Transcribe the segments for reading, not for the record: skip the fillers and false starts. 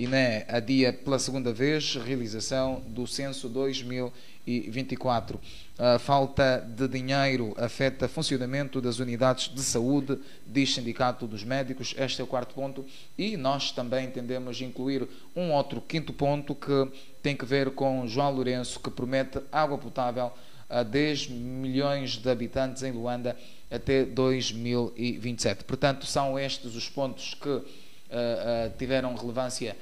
INE adia pela segunda vez realização do censo 2024. A falta de dinheiro afeta funcionamento das unidades de saúde, diz Sindicato dos Médicos. Este é o quarto ponto. E nós também entendemos incluir um outro quinto ponto que tem que ver com João Lourenço, que promete água potável a 10 milhões de habitantes em Luanda até 2027. Portanto, são estes os pontos que tiveram relevância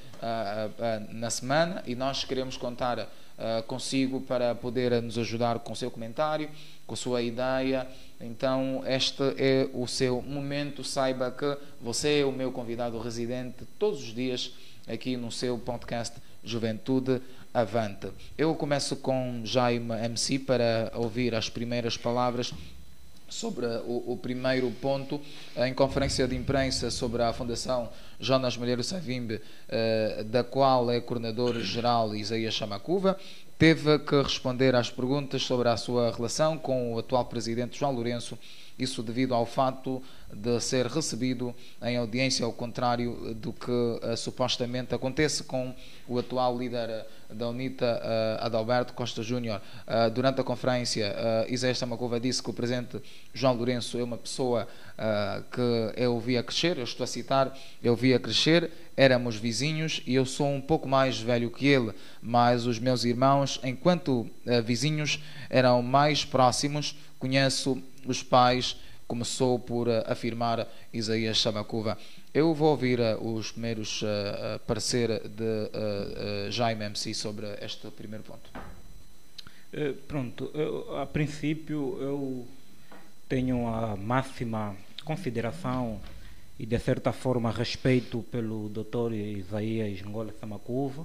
na semana, e nós queremos contar consigo para poder nos ajudar com o seu comentário, com a sua ideia. Então este é o seu momento. Saiba que você é o meu convidado residente todos os dias aqui no seu podcast Juventude Avante. Eu começo com Jaime MC para ouvir as primeiras palavras sobre o primeiro ponto. Em conferência de imprensa sobre a Fundação Jonas Malheiro Savimbi, da qual é coordenador-geral Isaías Chamacuva, teve que responder às perguntas sobre a sua relação com o atual presidente João Lourenço, isso devido ao fato de ser recebido em audiência, ao contrário do que supostamente acontece com o atual líder da UNITA, Adalberto Costa Júnior. Durante a conferência, Isaías Chamacuva disse que o presidente João Lourenço é uma pessoa que eu via crescer. Eu estou a citar: eu via crescer, éramos vizinhos e eu sou um pouco mais velho que ele, mas os meus irmãos, enquanto vizinhos, eram mais próximos. Conheço os pais, começou por afirmar Isaías Chamacuva. Eu vou ouvir os primeiros parecer de Jaime MC sobre este primeiro ponto. Pronto, a princípio eu tenho a máxima consideração e de certa forma respeito pelo Dr. Isaías Ngola Chamacuva,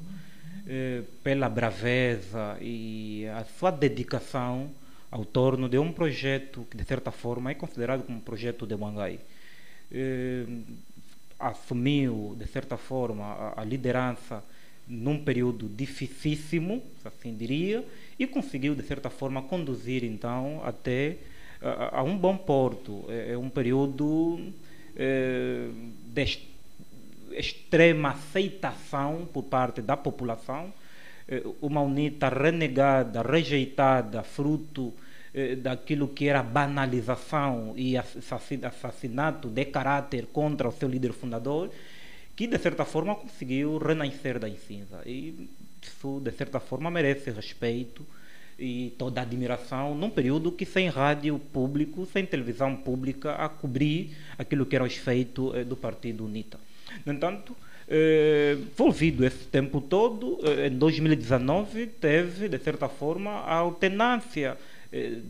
pela braveza e a sua dedicação ao torno de um projeto que de certa forma é considerado como um projeto de Mangai. Assumiu de certa forma a liderança num período dificílimo, assim diria, e conseguiu de certa forma conduzir então até a um bom porto. É um período de extrema aceitação por parte da população, uma UNITA renegada, rejeitada, fruto daquilo que era banalização e assassinato de caráter contra o seu líder fundador, que de certa forma conseguiu renascer da cinza. E isso de certa forma merece respeito e toda a admiração num período que sem rádio público, sem televisão pública a cobrir aquilo que eram os feitos do partido UNITA. No entanto, envolvido esse tempo todo, em 2019 teve de certa forma a alternância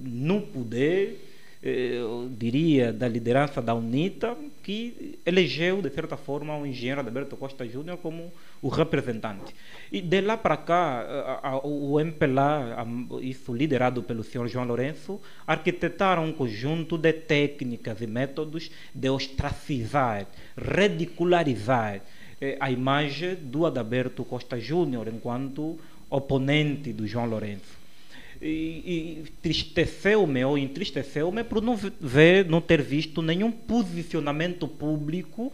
no poder, eu diria, da liderança da UNITA, que elegeu de certa forma o engenheiro Adalberto Costa Júnior como o representante. E de lá para cá, o MPLA, isso liderado pelo senhor João Lourenço, arquitetaram um conjunto de técnicas e métodos de ostracizar, ridicularizar a imagem do Adalberto Costa Júnior enquanto oponente do João Lourenço. E entristeceu-me por não ter visto nenhum posicionamento público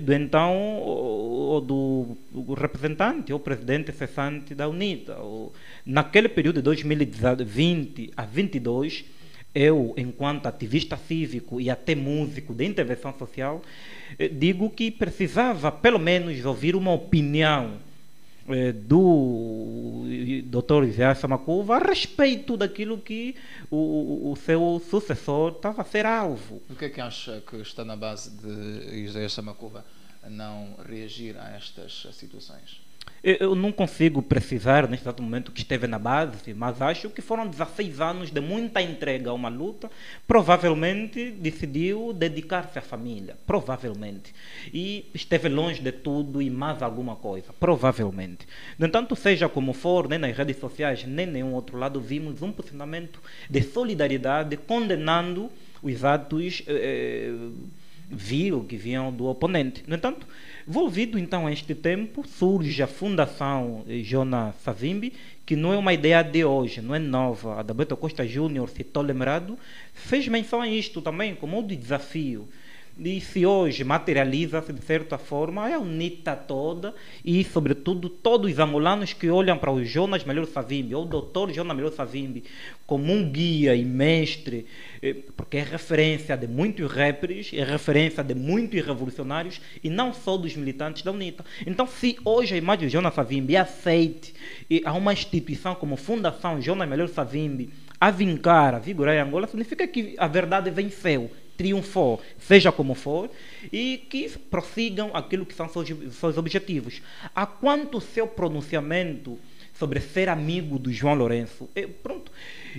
do então do representante, o presidente cessante da UNITA. Naquele período de 2020 a 2022, eu, enquanto ativista cívico e até músico de intervenção social, digo que precisava pelo menos ouvir uma opinião do Dr. Isaías Chamacuva a respeito daquilo que o seu sucessor estava a ser alvo. O que é que acha que está na base de Isaías Chamacuva não reagir a estas situações? Eu não consigo precisar neste exato momento que esteve na base, mas acho que foram 16 anos de muita entrega a uma luta. Provavelmente decidiu dedicar-se à família, provavelmente. E esteve longe de tudo e mais alguma coisa, provavelmente. No entanto, seja como for, nem nas redes sociais, nem em nenhum outro lado, vimos um posicionamento de solidariedade condenando os atos que vinham do oponente. No entanto, envolvido então a este tempo, surge a Fundação Jonas Savimbi, que não é uma ideia de hoje, não é nova. Adalberto Costa Júnior, citou lembrado, fez menção a isto também como um desafio. e se hoje materializa-se de certa forma, é a UNITA toda e, sobretudo, todos os angolanos que olham para o Jonas Melhor Savimbi, ou o Dr. Jonas Melhor Savimbi, como um guia e mestre, porque é referência de muitos rappers, é referência de muitos revolucionários e não só dos militantes da UNITA. Então, se hoje a imagem do Jonas Savimbi aceite a uma instituição como Fundação Jonas Melhor Savimbi a vincar, a vigorar em Angola, significa que a verdade venceu, triunfou, seja como for, e que prossigam aquilo que são seus objetivos. A quanto o seu pronunciamento sobre ser amigo do João Lourenço, pronto,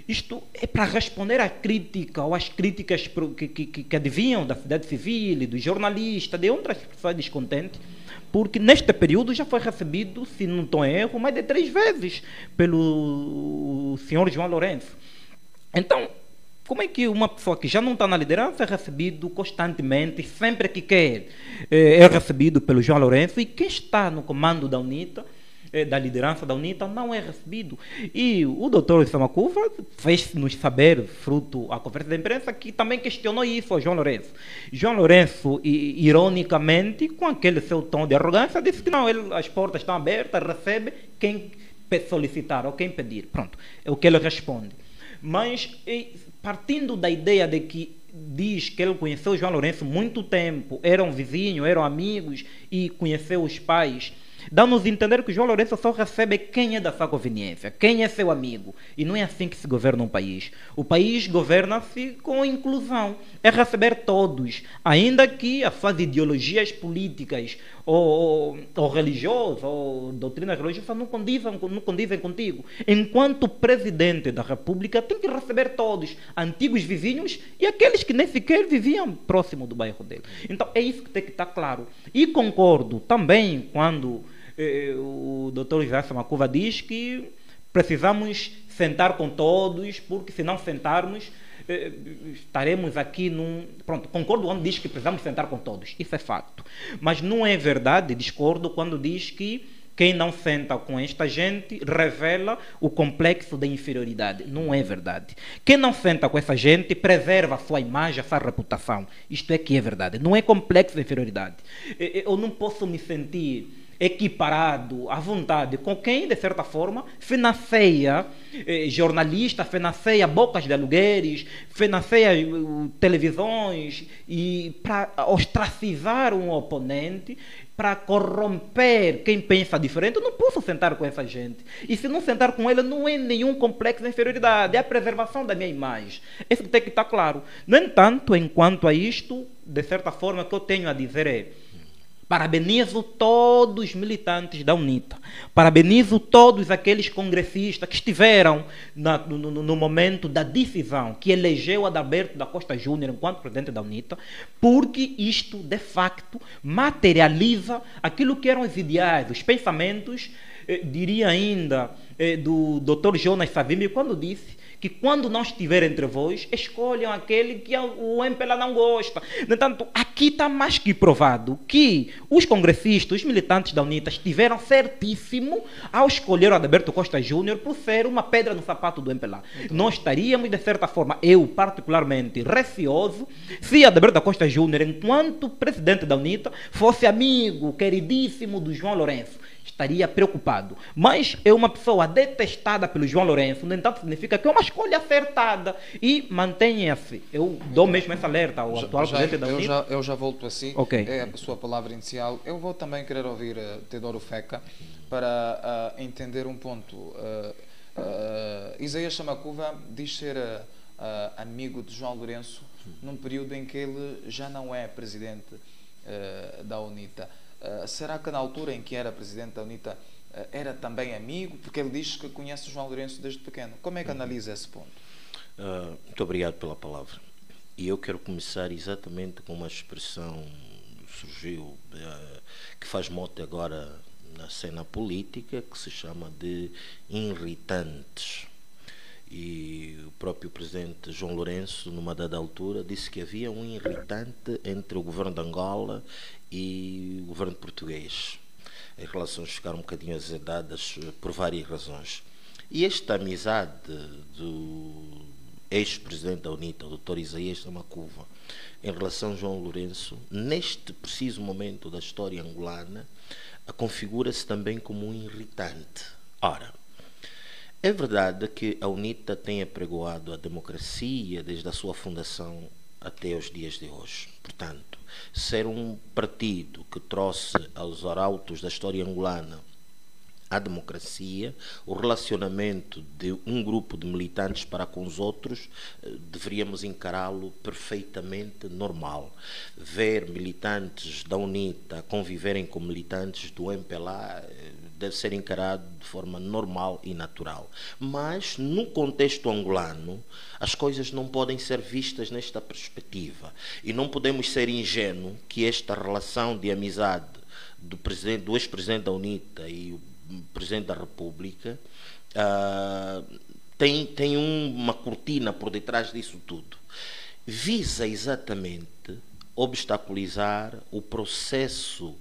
isto é para responder à crítica ou às críticas que adivinham da sociedade civil, dos jornalistas, de outras pessoas descontentes, porque neste período já foi recebido, se não estou em erro, mais de 3 vezes pelo senhor João Lourenço. Então, como é que uma pessoa que já não está na liderança é recebido constantemente, sempre que quer, é recebido pelo João Lourenço, e quem está no comando da UNITA, da liderança da UNITA, não é recebido? E o doutor Samakuva fez-nos saber, fruto à conferência de imprensa, que também questionou isso ao João Lourenço. João Lourenço, ironicamente, com aquele seu tom de arrogância, disse que não, as portas estão abertas, recebe quem solicitar ou quem pedir. Pronto, é o que ele responde. Mas, partindo da ideia de que diz que ele conheceu o João Lourenço há muito tempo, eram vizinhos, eram amigos e conheceu os pais, dá-nos a entender que o João Lourenço só recebe quem é da sua conveniência, quem é seu amigo. E não é assim que se governa um país. O país governa-se com inclusão, é receber todos, ainda que as suas ideologias políticas ou religiosas, ou doutrinas religiosas não condizem contigo. Enquanto presidente da República, tem que receber todos, antigos vizinhos e aqueles que nem sequer viviam próximo do bairro dele. Então é isso que tem que estar claro. E concordo também quando o Dr. José Samakuva diz que precisamos sentar com todos, porque se não sentarmos, estaremos aqui num... Pronto, concordo quando diz que precisamos sentar com todos, isso é facto. Mas não é verdade, discordo quando diz que quem não senta com esta gente revela o complexo de inferioridade. Não é verdade. Quem não senta com essa gente preserva a sua imagem, a sua reputação. Isto é que é verdade. Não é complexo de inferioridade. Eu não posso me sentir equiparado à vontade com quem, de certa forma, financia jornalistas, financia bocas de alugueres, financia televisões, e para ostracizar um oponente, para corromper quem pensa diferente. Eu não posso sentar com essa gente. E se não sentar com ela, não é nenhum complexo de inferioridade, é a preservação da minha imagem. Isso tem que estar claro. No entanto, enquanto a isto, de certa forma, o que eu tenho a dizer é: parabenizo todos os militantes da UNITA, parabenizo todos aqueles congressistas que estiveram no momento da decisão que elegeu Adalberto da Costa Júnior enquanto presidente da UNITA, porque isto, de facto, materializa aquilo que eram os ideais, os pensamentos, diria ainda, do Dr. Jonas Savimbi, quando disse que quando não estiver entre vós, escolham aquele que o MPLA não gosta. No entanto, aqui está mais que provado que os congressistas, os militantes da UNITA, estiveram certíssimos ao escolher o Adalberto Costa Júnior por ser uma pedra no sapato do MPLA. Nós estaríamos, de certa forma, eu particularmente, receoso, se Adalberto Costa Júnior, enquanto presidente da UNITA, fosse amigo, queridíssimo do João Lourenço. Estaria preocupado. Mas é uma pessoa detestada pelo João Lourenço, no entanto, significa que é uma escolha acertada. E mantenha-se. Eu dou mesmo esse alerta ao atual presidente da UNITA. Eu já volto a si. Okay. É a sua palavra inicial. Eu vou também querer ouvir Teodoro Feca para entender um ponto. Isaías Samakuva diz ser amigo de João Lourenço num período em que ele já não é presidente da UNITA. Será que na altura em que era presidente da UNITA era também amigo? Porque ele diz que conhece o João Lourenço desde pequeno. Como é que analisa esse ponto? Muito obrigado pela palavra. E eu quero começar exatamente com uma expressão que surgiu, que faz mote agora na cena política, que se chama de irritantes. E o próprio presidente João Lourenço, numa dada altura, disse que havia um irritante entre o governo de Angola e o governo português. As relações ficaram um bocadinho azedadas por várias razões. E esta amizade ex-presidente da UNITA, o Dr. Isaías Samakuva, em relação a João Lourenço, neste preciso momento da história angolana, configura-se também como um irritante. Ora, é verdade que a UNITA tem apregoado a democracia desde a sua fundação até os dias de hoje. Portanto, ser um partido que trouxe aos arautos da história angolana a democracia, o relacionamento de um grupo de militantes para com os outros, deveríamos encará-lo perfeitamente normal. Ver militantes da UNITA conviverem com militantes do MPLA deve ser encarado de forma normal e natural. Mas, no contexto angolano, as coisas não podem ser vistas nesta perspectiva. E não podemos ser ingênuos que esta relação de amizade do ex-presidente da UNITA e o Presidente da República tem uma cortina por detrás disso tudo. Visa exatamente obstaculizar o processo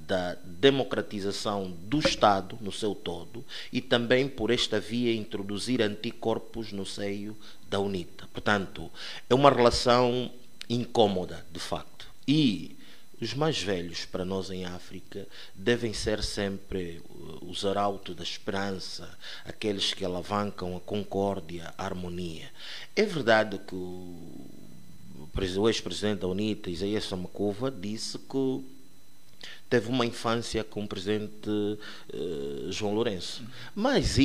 da democratização do Estado no seu todo e também por esta via introduzir anticorpos no seio da UNITA. Portanto, é uma relação incômoda, de facto. E os mais velhos, para nós em África, devem ser sempre os arautos da esperança, aqueles que alavancam a concórdia, a harmonia. É verdade que o ex-presidente da UNITA, Isaías Samakuva, disse que teve uma infância com o presidente João Lourenço. Mas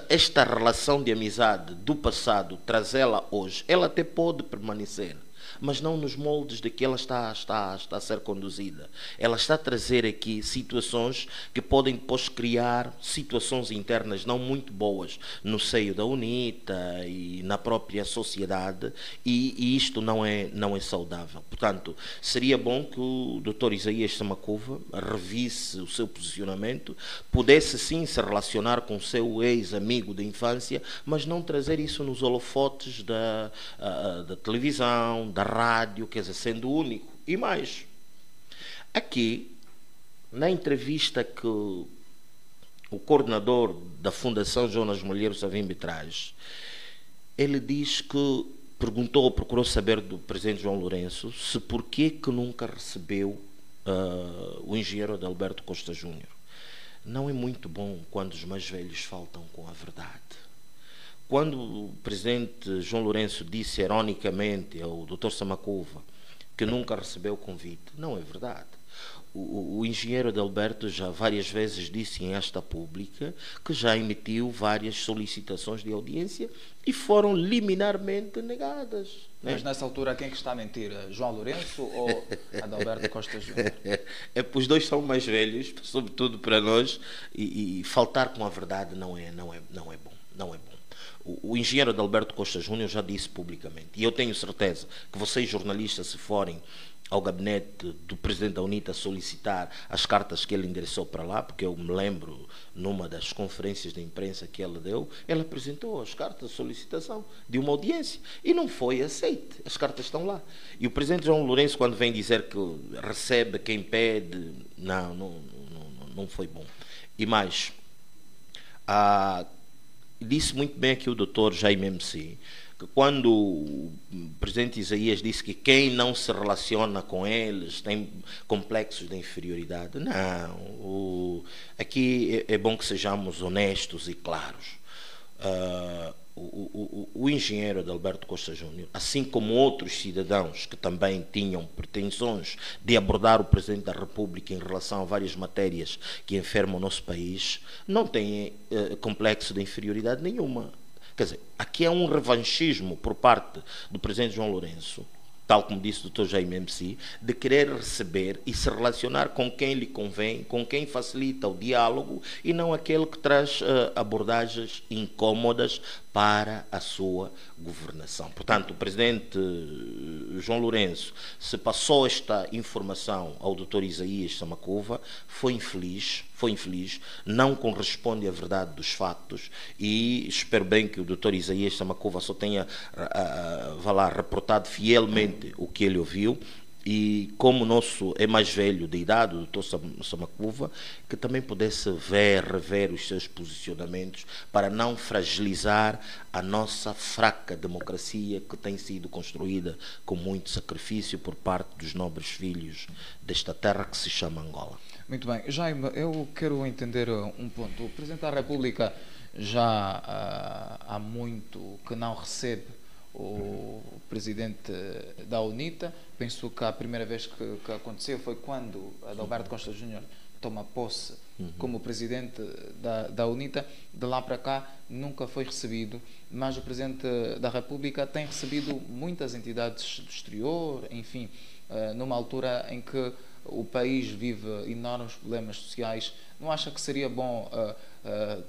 esta relação de amizade do passado, trazê-la hoje, ela até pode permanecer, mas não nos moldes de que ela está a ser conduzida. Ela está a trazer aqui situações que podem depois criar situações internas não muito boas no seio da UNITA e na própria sociedade, e isto não é saudável. Portanto, seria bom que o Dr. Isaías Samakuva revisse o seu posicionamento, pudesse sim se relacionar com o seu ex-amigo de infância, mas não trazer isso nos holofotes da televisão, da rádio, quer dizer, sendo único. E mais, aqui, na entrevista que o coordenador da Fundação Jonas Malheiro Savimbi traz, ele diz que procurou saber do presidente João Lourenço se porquê que nunca recebeu o engenheiro Adalberto Costa Júnior. Não é muito bom quando os mais velhos faltam com a verdade. Quando o presidente João Lourenço disse ironicamente ao Dr. Samakuva que nunca recebeu o convite, não é verdade. O engenheiro Adalberto já várias vezes disse em esta pública que já emitiu várias solicitações de audiência e foram liminarmente negadas. Mas nessa altura quem que está a mentir? João Lourenço ou Adalberto Costa Júnior? Os dois são mais velhos, sobretudo para nós, e faltar com a verdade não é bom. Não é bom. O engenheiro Adalberto Costa Júnior já disse publicamente, e eu tenho certeza que vocês jornalistas, se forem ao gabinete do presidente da UNITA solicitar as cartas que ele endereçou para lá, porque eu me lembro numa das conferências de imprensa que ele deu, ele apresentou as cartas de solicitação de uma audiência e não foi aceite. As cartas estão lá. E o presidente João Lourenço, quando vem dizer que recebe quem pede, não foi bom. E mais, disse muito bem aqui o doutor Jaime MC, que quando o presidente Isaías disse que quem não se relaciona com eles tem complexos de inferioridade. Não. Aqui é bom que sejamos honestos e claros. O engenheiro Adalberto Costa Júnior, assim como outros cidadãos que também tinham pretensões de abordar o Presidente da República em relação a várias matérias que enfermam o nosso país, não tem complexo de inferioridade nenhuma. Quer dizer, aqui é um revanchismo por parte do Presidente João Lourenço, tal como disse o Dr. Jaime MC, de querer receber e se relacionar com quem lhe convém, com quem facilita o diálogo e não aquele que traz abordagens incômodas para a sua governação. Portanto, o presidente João Lourenço, se passou esta informação ao Dr. Isaías Samakuva, foi infeliz, não corresponde à verdade dos fatos, e espero bem que o Dr. Isaías Samakuva só tenha reportado fielmente o que ele ouviu. e como o nosso é mais velho de idade, o Dr. Samakuva, que também pudesse rever os seus posicionamentos para não fragilizar a nossa fraca democracia que tem sido construída com muito sacrifício por parte dos nobres filhos desta terra que se chama Angola. Muito bem. Jaime, eu quero entender um ponto. O Presidente da República já há muito que não recebe o Presidente da UNITA. Penso que a primeira vez que aconteceu foi quando Adalberto Costa Júnior toma posse como Presidente da UNITA. De lá para cá nunca foi recebido, mas o Presidente da República tem recebido muitas entidades do exterior, enfim, numa altura em que o país vive enormes problemas sociais. Não acha que seria bom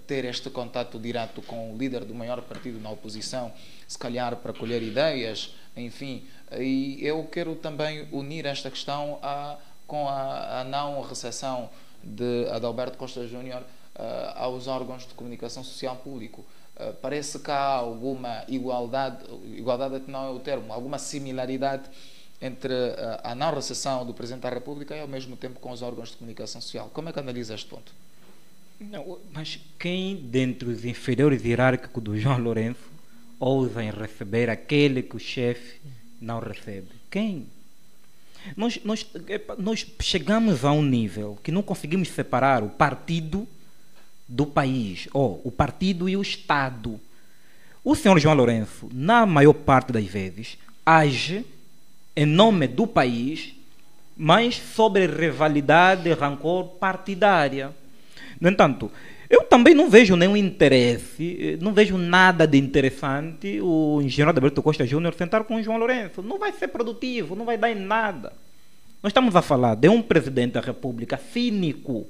ter este contato direto com o líder do maior partido na oposição, se calhar para colher ideias, enfim? E eu quero também unir esta questão com a não recepção de Adalberto Costa Júnior aos órgãos de comunicação social público. Parece que há alguma igualdade não é o termo, alguma similaridade entre a não recepção do Presidente da República e ao mesmo tempo com os órgãos de comunicação social. Como é que analisa este ponto? Não, mas quem dentre os inferiores hierárquicos do João Lourenço ousa em receber aquele que o chefe não recebe? Quem? Nós chegamos a um nível que não conseguimos separar o partido do país, ou o partido e o Estado. O senhor João Lourenço, na maior parte das vezes, age em nome do país, mas sobre rivalidade e rancor partidária. No entanto, eu também não vejo nenhum interesse, não vejo nada de interessante o engenheiro Adalberto Costa Júnior sentar com o João Lourenço. Não vai ser produtivo, não vai dar em nada. Nós estamos a falar de um presidente da República cínico,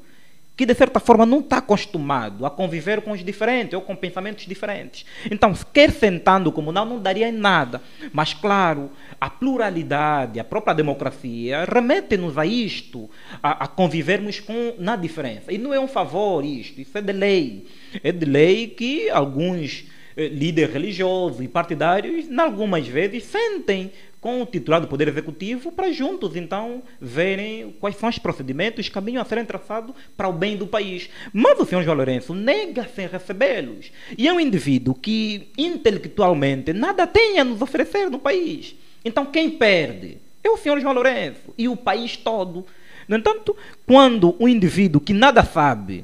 que de certa forma não está acostumado a conviver com os diferentes ou com pensamentos diferentes. Então, quer sentando como não daria em nada. Mas, claro, a pluralidade, a própria democracia remete-nos a isto, a convivermos na diferença. E não é um favor isto, isso é de lei. É de lei que alguns líderes religiosos e partidários, algumas vezes, sentem com o titular do Poder Executivo para juntos, então, verem quais são os procedimentos, os caminhos a serem traçados para o bem do país. Mas o senhor João Lourenço nega-se em recebê-los. E é um indivíduo que, intelectualmente, nada tem a nos oferecer no país. Então, quem perde é o senhor João Lourenço e o país todo. No entanto, quando um indivíduo que nada sabe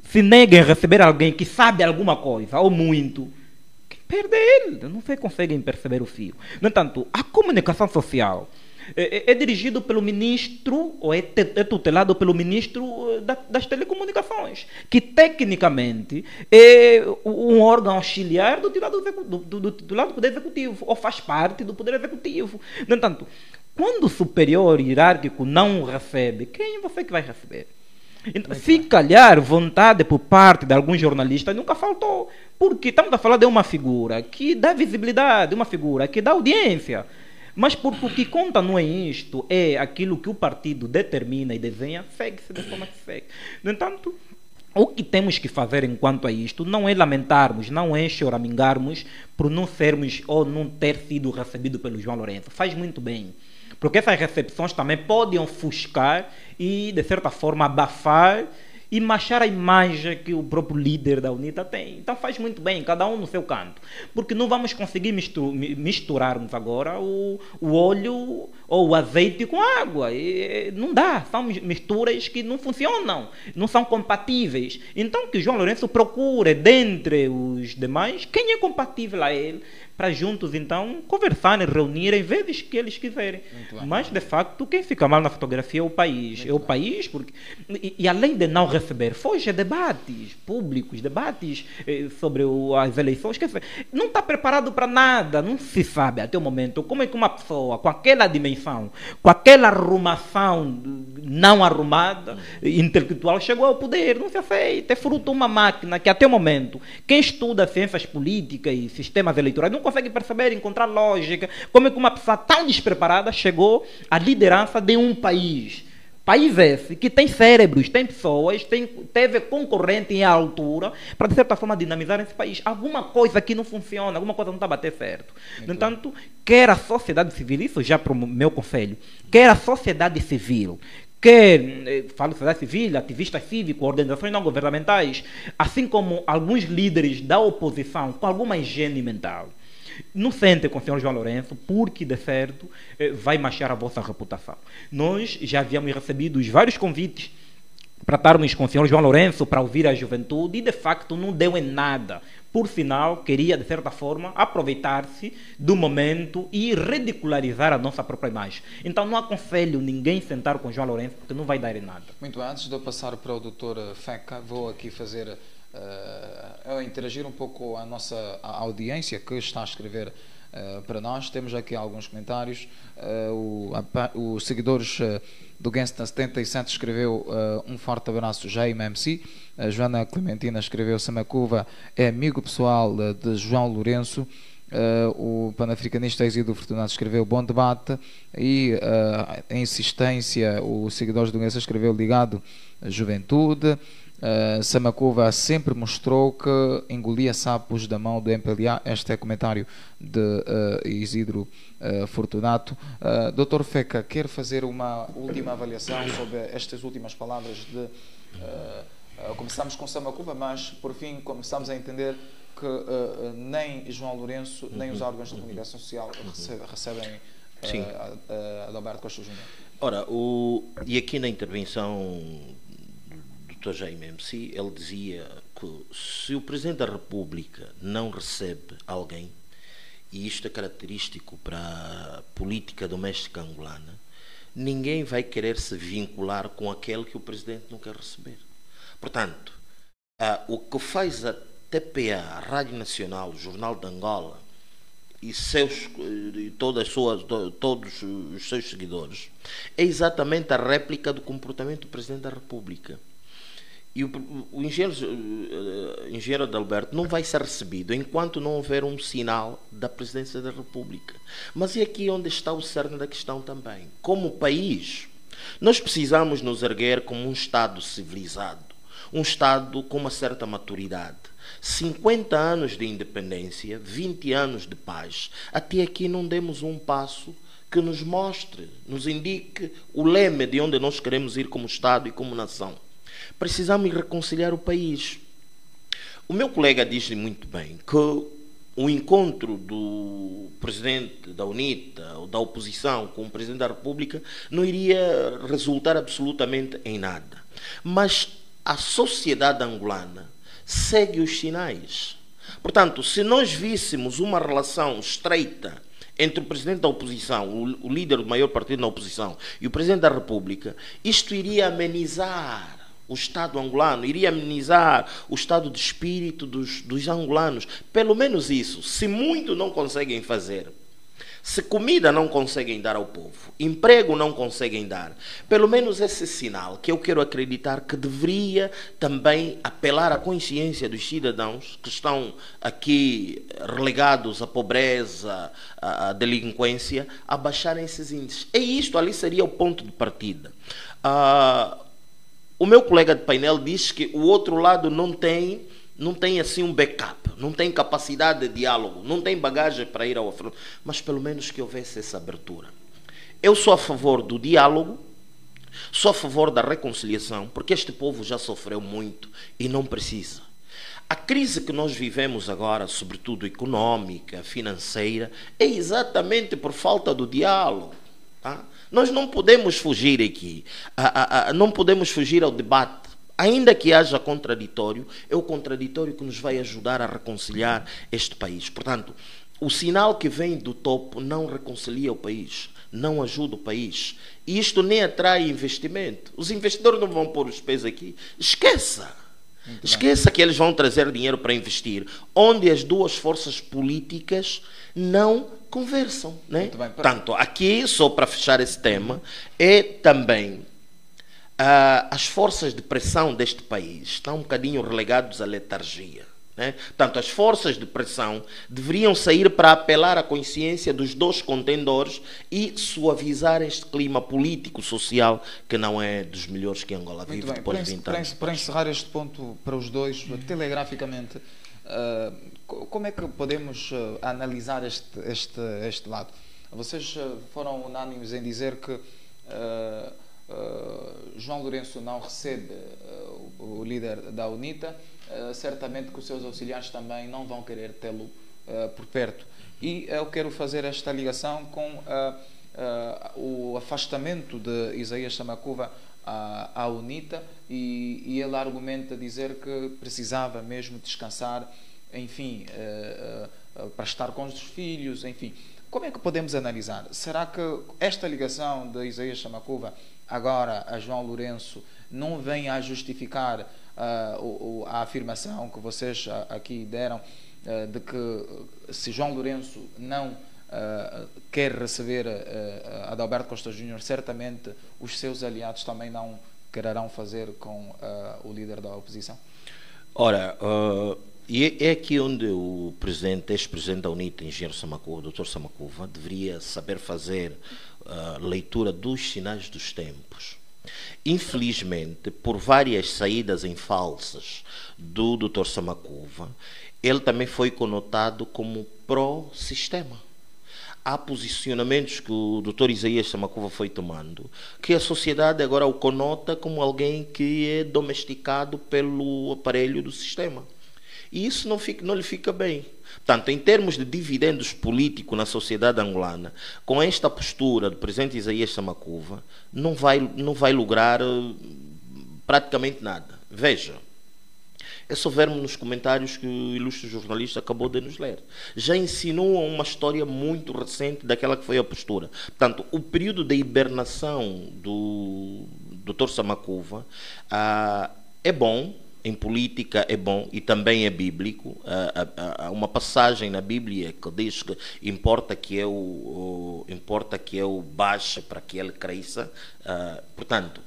se nega em receber alguém que sabe alguma coisa, ou muito, perde ele, não se conseguem perceber o fio. No entanto, a comunicação social é dirigido pelo ministro, ou é tutelado pelo ministro das telecomunicações, que tecnicamente é um órgão auxiliar do titular do Poder Executivo, ou faz parte do Poder Executivo. No entanto, quando o superior hierárquico não recebe, quem você que vai receber? Então, se calhar vontade por parte de alguns jornalistas nunca faltou, porque estamos a falar de uma figura que dá visibilidade, uma figura que dá audiência, mas porque o que conta não é isto, é aquilo que o partido determina e desenha, segue-se da forma que segue. No entanto, o que temos que fazer enquanto a isto não é lamentarmos, não é choramingarmos por não sermos ou não ter sido recebido pelo João Lourenço. Faz muito bem, porque essas recepções também podem ofuscar e, de certa forma, abafar e manchar a imagem que o próprio líder da UNITA tem. Então faz muito bem, cada um no seu canto, porque não vamos conseguir misturarmos agora o óleo ou o azeite com água. Não dá, são misturas que não funcionam, não são compatíveis. Então que João Lourenço procure, dentre os demais, quem é compatível a ele, para juntos, então, conversarem, reunirem, vezes que eles quiserem. Mas, de facto, quem fica mal na fotografia é o país. Muito é o bem. País, porque... E além de não receber, foge debates públicos, debates sobre as eleições. Quer dizer, não está preparado para nada, não se sabe até o momento como é que uma pessoa com aquela dimensão, com aquela arrumação não arrumada, intelectual, chegou ao poder. Não se aceita, é fruto de uma máquina que, até o momento, quem estuda ciências políticas e sistemas eleitorais não consegue perceber, encontrar lógica, como é que uma pessoa tão despreparada chegou à liderança de um país. País esse que tem cérebros, tem pessoas, teve concorrente em altura para, de certa forma, dinamizar esse país. Alguma coisa aqui não funciona, alguma coisa não está a bater certo. No entanto, quer a sociedade civil, isso já para o meu conselho, quer a sociedade civil, quer, falo sociedade civil, ativistas cívicos, organizações não governamentais, assim como alguns líderes da oposição com alguma higiene mental, não sentem com o senhor João Lourenço, porque de certo vai manchar a vossa reputação. Nós já havíamos recebido vários convites para estarmos com o senhor João Lourenço, para ouvir a juventude, e de facto não deu em nada. Por sinal, queria, de certa forma, aproveitar-se do momento e ridicularizar a nossa própria imagem. Então não aconselho ninguém sentar com o João Lourenço, porque não vai dar em nada. Muito bem, antes de eu passar para o Dr. Feca, vou aqui fazer... interagir um pouco com a nossa audiência que está a escrever para nós. Temos aqui alguns comentários. Os seguidores do Gangsta 77 escreveu um forte abraço, Jaime MC. A Joana Clementina escreveu: Samacuva é amigo pessoal de João Lourenço. O panafricanista Isidro Fortunato escreveu bom debate. E em insistência, os seguidores do Gangsta escreveu ligado juventude. Samacuva sempre mostrou que engolia sapos da mão do MPLA. Este é comentário de Isidro Fortunato. Dr. Feca, quer fazer uma última avaliação sobre estas últimas palavras de... começamos com Samacuva, mas por fim começamos a entender que nem João Lourenço, nem os órgãos de comunicação social recebem Adalberto Costa Júnior. Ora, e aqui na intervenção do Dr. Jaime MC, ele dizia que se o Presidente da República não recebe alguém, e isto é característico para a política doméstica angolana, ninguém vai querer se vincular com aquele que o Presidente não quer receber. Portanto, o que faz a TPA, a Rádio Nacional, o Jornal de Angola, e todos os seus seguidores, é exatamente a réplica do comportamento do Presidente da República. E o engenheiro Adalberto não vai ser recebido enquanto não houver um sinal da Presidência da República. Mas é aqui onde está o cerne da questão também. Como país, nós precisamos nos erguer como um Estado civilizado, um Estado com uma certa maturidade. 50 anos de independência, 20 anos de paz. Até aqui não demos um passo que nos mostre, nos indique o leme de onde nós queremos ir como Estado e como nação. Precisamos reconciliar o país. O meu colega diz muito bem que o encontro do presidente da UNITA ou da oposição com o Presidente da República não iria resultar absolutamente em nada. Mas a sociedade angolana segue os sinais. Portanto, se nós víssemos uma relação estreita entre o presidente da oposição, o líder do maior partido na oposição, e o Presidente da República, isto iria amenizar o Estado angolano, iria amenizar o estado de espírito dos angolanos. Pelo menos isso. Se muito não conseguem fazer, se comida não conseguem dar ao povo, emprego não conseguem dar, pelo menos esse sinal que eu quero acreditar que deveria também apelar à consciência dos cidadãos que estão aqui relegados à pobreza, à delinquência, a baixarem esses índices. É isto, ali seria o ponto de partida. O meu colega de painel diz que o outro lado não tem assim um backup, não tem capacidade de diálogo, não tem bagagem para ir ao afronto, mas pelo menos que houvesse essa abertura. Eu sou a favor do diálogo, sou a favor da reconciliação, porque este povo já sofreu muito e não precisa. A crise que nós vivemos agora, sobretudo econômica, financeira, é exatamente por falta do diálogo. Tá? Nós não podemos fugir aqui, não podemos fugir ao debate. Ainda que haja contraditório, é o contraditório que nos vai ajudar a reconciliar este país. Portanto, o sinal que vem do topo não reconcilia o país, não ajuda o país. E isto nem atrai investimento. Os investidores não vão pôr os pés aqui. Esqueça que eles vão trazer dinheiro para investir, onde as duas forças políticas não conversam. Né? Portanto, aqui, só para fechar esse tema, é também as forças de pressão deste país estão um bocadinho relegados à letargia. né? Portanto, as forças de pressão deveriam sair para apelar à consciência dos dois contendores e suavizar este clima político, social, que não é dos melhores que Angola vive depois de 20 anos. Para encerrar este ponto para os dois, telegraficamente, como é que podemos analisar este lado? Vocês foram unânimes em dizer que João Lourenço não recebe o líder da UNITA, certamente que os seus auxiliares também não vão querer tê-lo por perto. E eu quero fazer esta ligação com o afastamento de Isaías Samakuva à UNITA, e ele argumenta dizer que precisava mesmo descansar, enfim, para estar com os filhos, enfim. Como é que podemos analisar? Será que esta ligação de Isaías Samakuva agora a João Lourenço não vem a justificar a afirmação que vocês aqui deram, de que se João Lourenço não quer receber Adalberto Costa Júnior, certamente os seus aliados também não quererão fazer com o líder da oposição? Ora, e é aqui onde o ex-presidente da UNITA, engenheiro Samakuva, Dr. Samakuva, deveria saber fazer leitura dos sinais dos tempos. Infelizmente, por várias saídas em falsas do Dr. Samakuva, ele também foi conotado como pró-sistema. Há posicionamentos que o Dr. Isaías Samakuva foi tomando, que a sociedade agora o conota como alguém que é domesticado pelo aparelho do sistema. E isso não lhe fica bem. Portanto, em termos de dividendos políticos na sociedade angolana, com esta postura do presidente Isaías Samakuva, não vai lograr praticamente nada. Veja, é só vermos nos comentários que o ilustre jornalista acabou de nos ler. Já insinua uma história muito recente daquela que foi a postura. Portanto, o período de hibernação do Dr. Samakuva é bom. Em política é bom e também é bíblico. Há uma passagem na Bíblia que diz que importa que eu baixe para que ele cresça. Portanto,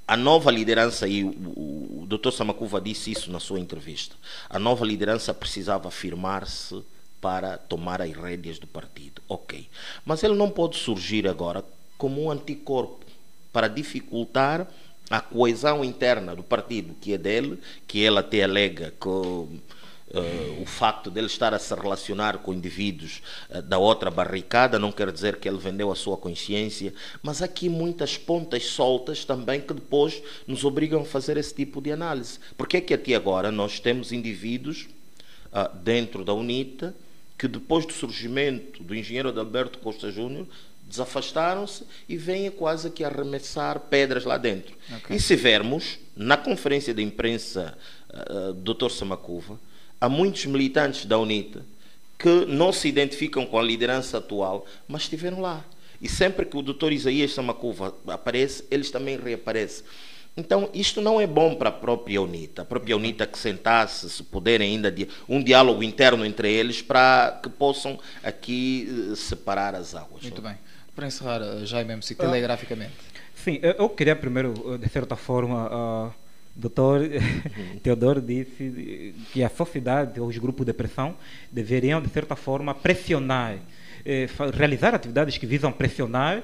a nova liderança, e o Dr. Samakuva disse isso na sua entrevista, a nova liderança precisava afirmar-se para tomar as rédeas do partido. Ok. Mas ele não pode surgir agora como um anticorpo para dificultar a coesão interna do partido, que é dele, que ele até alega que o facto dele estar a se relacionar com indivíduos da outra barricada não quer dizer que ele vendeu a sua consciência, mas há aqui muitas pontas soltas também que depois nos obrigam a fazer esse tipo de análise. Porque é que até agora nós temos indivíduos dentro da UNITA que depois do surgimento do engenheiro Adalberto Costa Júnior desafastaram-se e vêm quase que arremessar pedras lá dentro. Okay. E se vermos, na conferência de imprensa do Dr. Samakuva, há muitos militantes da UNITA que não se identificam com a liderança atual, mas estiveram lá. E sempre que o Dr. Isaías Samakuva aparece, eles também reaparecem. Então, isto não é bom para a própria UNITA. A própria UNITA que sentasse, se puderem ainda, um diálogo interno entre eles para que possam aqui separar as águas. Muito bem. Para encerrar, Jaime MC, telegraficamente. Sim, eu queria primeiro, de certa forma, o doutor Teodoro disse que a sociedade ou os grupos de pressão deveriam, de certa forma, pressionar, realizar atividades que visam pressionar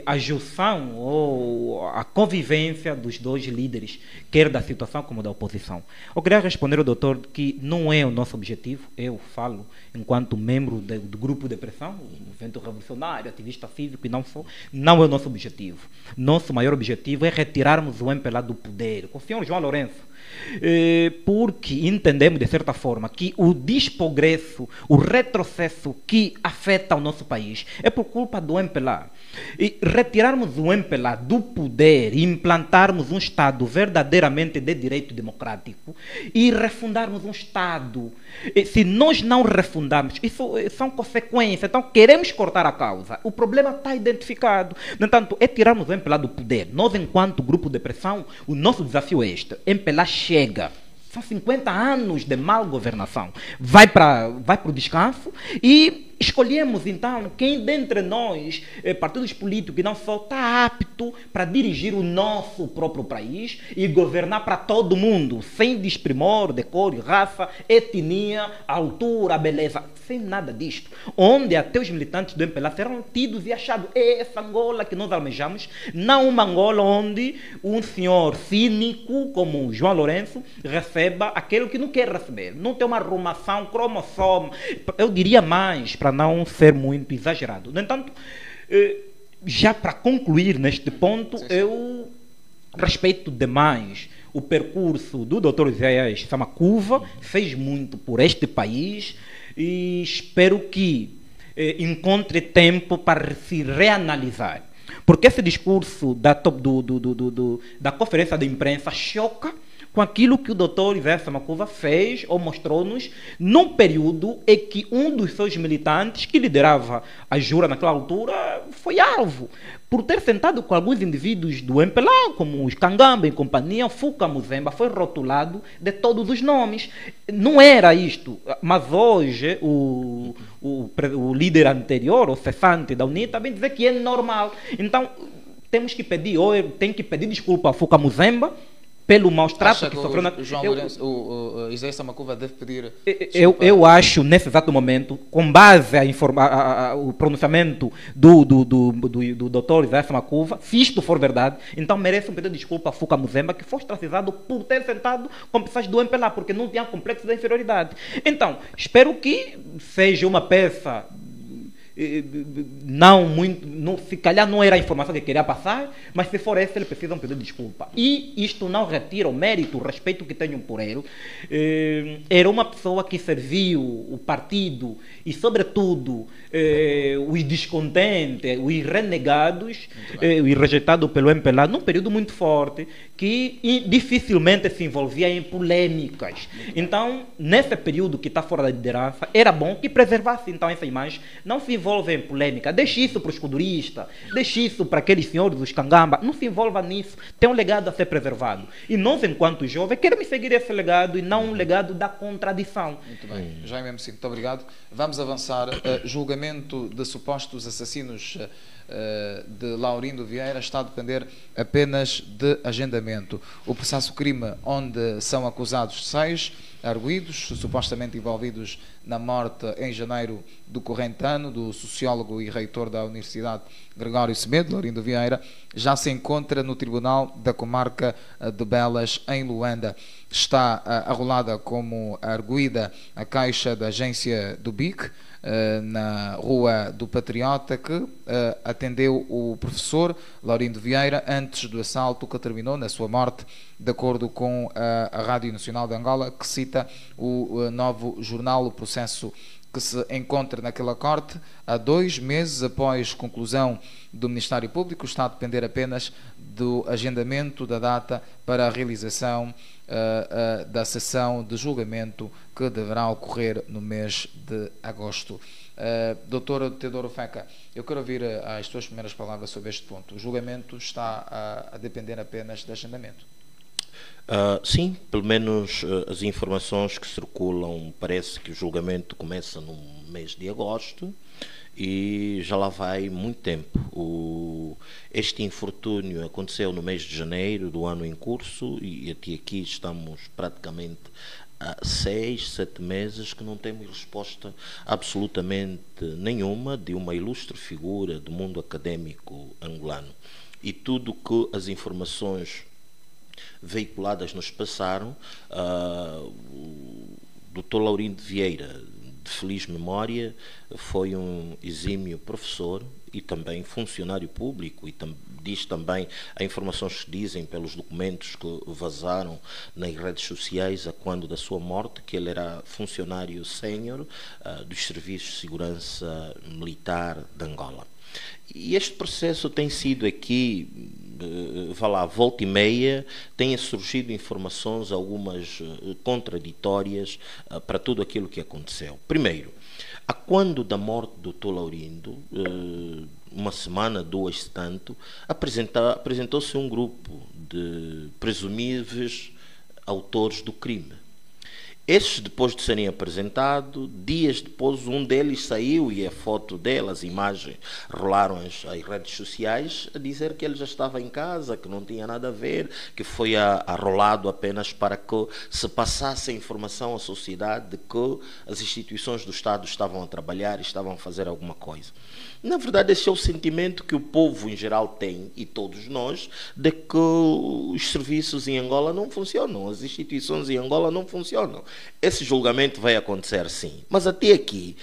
a junção ou a convivência dos dois líderes, quer da situação como da oposição. Eu queria responder ao doutor que não é o nosso objetivo, eu falo enquanto membro do grupo de pressão, movimento revolucionário, ativista cívico e não sou, não é o nosso objetivo. Nosso maior objetivo é retirarmos o MPLA do poder, com o senhor João Lourenço, porque entendemos de certa forma que o desprogresso, o retrocesso que afeta o nosso país é por culpa do MPLA. E retirarmos o MPLA do poder e implantarmos um Estado verdadeiramente de direito democrático e refundarmos um Estado. E se nós não refundarmos, isso são consequências. Então queremos cortar a causa. O problema está identificado. No entanto, é tirarmos o MPLA do poder. Nós, enquanto grupo de pressão, o nosso desafio é este. MPLA chega. São 50 anos de mal governação. Vai para o descanso e escolhemos então quem dentre nós, partidos políticos, que não só está apto para dirigir o nosso próprio país e governar para todo mundo, sem desprimor de cor, raça, etnia, altura, beleza, sem nada disto. Onde até os militantes do MPLA serão tidos e achados, é essa Angola que nós almejamos, não uma Angola onde um senhor cínico como João Lourenço receba aquele que não quer receber, não tem uma arrumação cromossoma, eu diria mais, para não ser muito exagerado. No entanto, já para concluir neste ponto, eu respeito demais o percurso do Dr. Isaías Samakuva, fez muito por este país e espero que encontre tempo para se reanalisar. Porque esse discurso da conferência de imprensa choca com aquilo que o Dr. Isaías Samakuva fez ou mostrou-nos num período em que um dos seus militantes, que liderava a Jura naquela altura, foi alvo por ter sentado com alguns indivíduos do MPLA, como os Kangamba e companhia. Fuka Muzemba foi rotulado de todos os nomes. Não era isto, mas hoje o líder anterior, o cessante da UNITA, vem dizer que é normal. Então, temos que pedir, ou eu tenho que pedir desculpa a Fuka Muzemba pelo maus-trato que sofreu na... O Isaías Samakuva deve pedir... Eu acho, nesse exato momento, com base o pronunciamento do Dr. Isaías Samakuva, se isto for verdade, então merece um pedido de desculpa a Fuka Muzemba, que foi ostracizado por ter sentado com pessoas do MPLA, porque não tinha complexo de inferioridade. Então, espero que seja uma peça... se calhar não era a informação que queria passar, mas se for essa, ele precisa um pedido de desculpa. E isto não retira o mérito, o respeito que tenho por ele. Era uma pessoa que serviu o partido e, sobretudo, os descontentes, os renegados e rejeitados pelo MPLA num período muito forte, que dificilmente se envolvia em polêmicas. Então, nesse período que está fora da liderança, era bom que preservasse então essa imagem, não se envolve em polêmica, deixe isso para os escuduristas, deixe isso para aqueles senhores dos Kangamba, não se envolva nisso, tem um legado a ser preservado. E nós, enquanto jovens, queremos seguir esse legado e não um legado da contradição. Muito bem. Jaime MC, muito obrigado. Vamos avançar. Julgamento de supostos assassinos de Laurindo Vieira está a depender apenas de agendamento. O processo crime, onde são acusados 6 arguidos, supostamente envolvidos na morte em janeiro do corrente ano do sociólogo e reitor da Universidade Gregório Semedo, Laurindo Vieira, já se encontra no Tribunal da Comarca de Belas, em Luanda. Está arrolada como arguida a caixa da agência do BIC, na Rua do Patriota, que atendeu o professor Laurindo Vieira antes do assalto que terminou na sua morte, de acordo com a Rádio Nacional de Angola, que cita o Novo Jornal. O processo que se encontra naquela corte há 2 meses após conclusão do Ministério Público está a depender apenas do agendamento da data para a realização da sessão de julgamento que deverá ocorrer no mês de agosto. Doutor Teodoro Feca, eu quero ouvir as suas primeiras palavras sobre este ponto. O julgamento está a depender apenas de agendamento? Sim, pelo menos as informações que circulam, parece que o julgamento começa no mês de agosto e já lá vai muito tempo. Este infortúnio aconteceu no mês de janeiro do ano em curso e até aqui estamos praticamente há 6, 7 meses que não temos resposta absolutamente nenhuma de uma ilustre figura do mundo académico angolano. E tudo que as informações veiculadas nos passaram, o Dr. Laurindo Vieira, de feliz memória, foi um exímio professor e também funcionário público, e diz também, há informações que dizem pelos documentos que vazaram nas redes sociais a quando da sua morte, que ele era funcionário sénior dos Serviços de Segurança Militar de Angola. E este processo tem sido aqui, volta e meia, têm surgido informações, algumas contraditórias para tudo aquilo que aconteceu. Primeiro, a quando da morte do Dr. Laurindo, uma semana, 2 tanto, apresentou-se um grupo de presumíveis autores do crime. Esses, depois de serem apresentados, dias depois, um deles saiu e a foto dele, as imagens rolaram às redes sociais a dizer que ele já estava em casa, que não tinha nada a ver, que foi arrolado apenas para que se passasse a informação à sociedade de que as instituições do Estado estavam a trabalhar e estavam a fazer alguma coisa. Na verdade, esse é o sentimento que o povo em geral tem, e todos nós, de que os serviços em Angola não funcionam, as instituições em Angola não funcionam. Esse julgamento vai acontecer sim, mas até aqui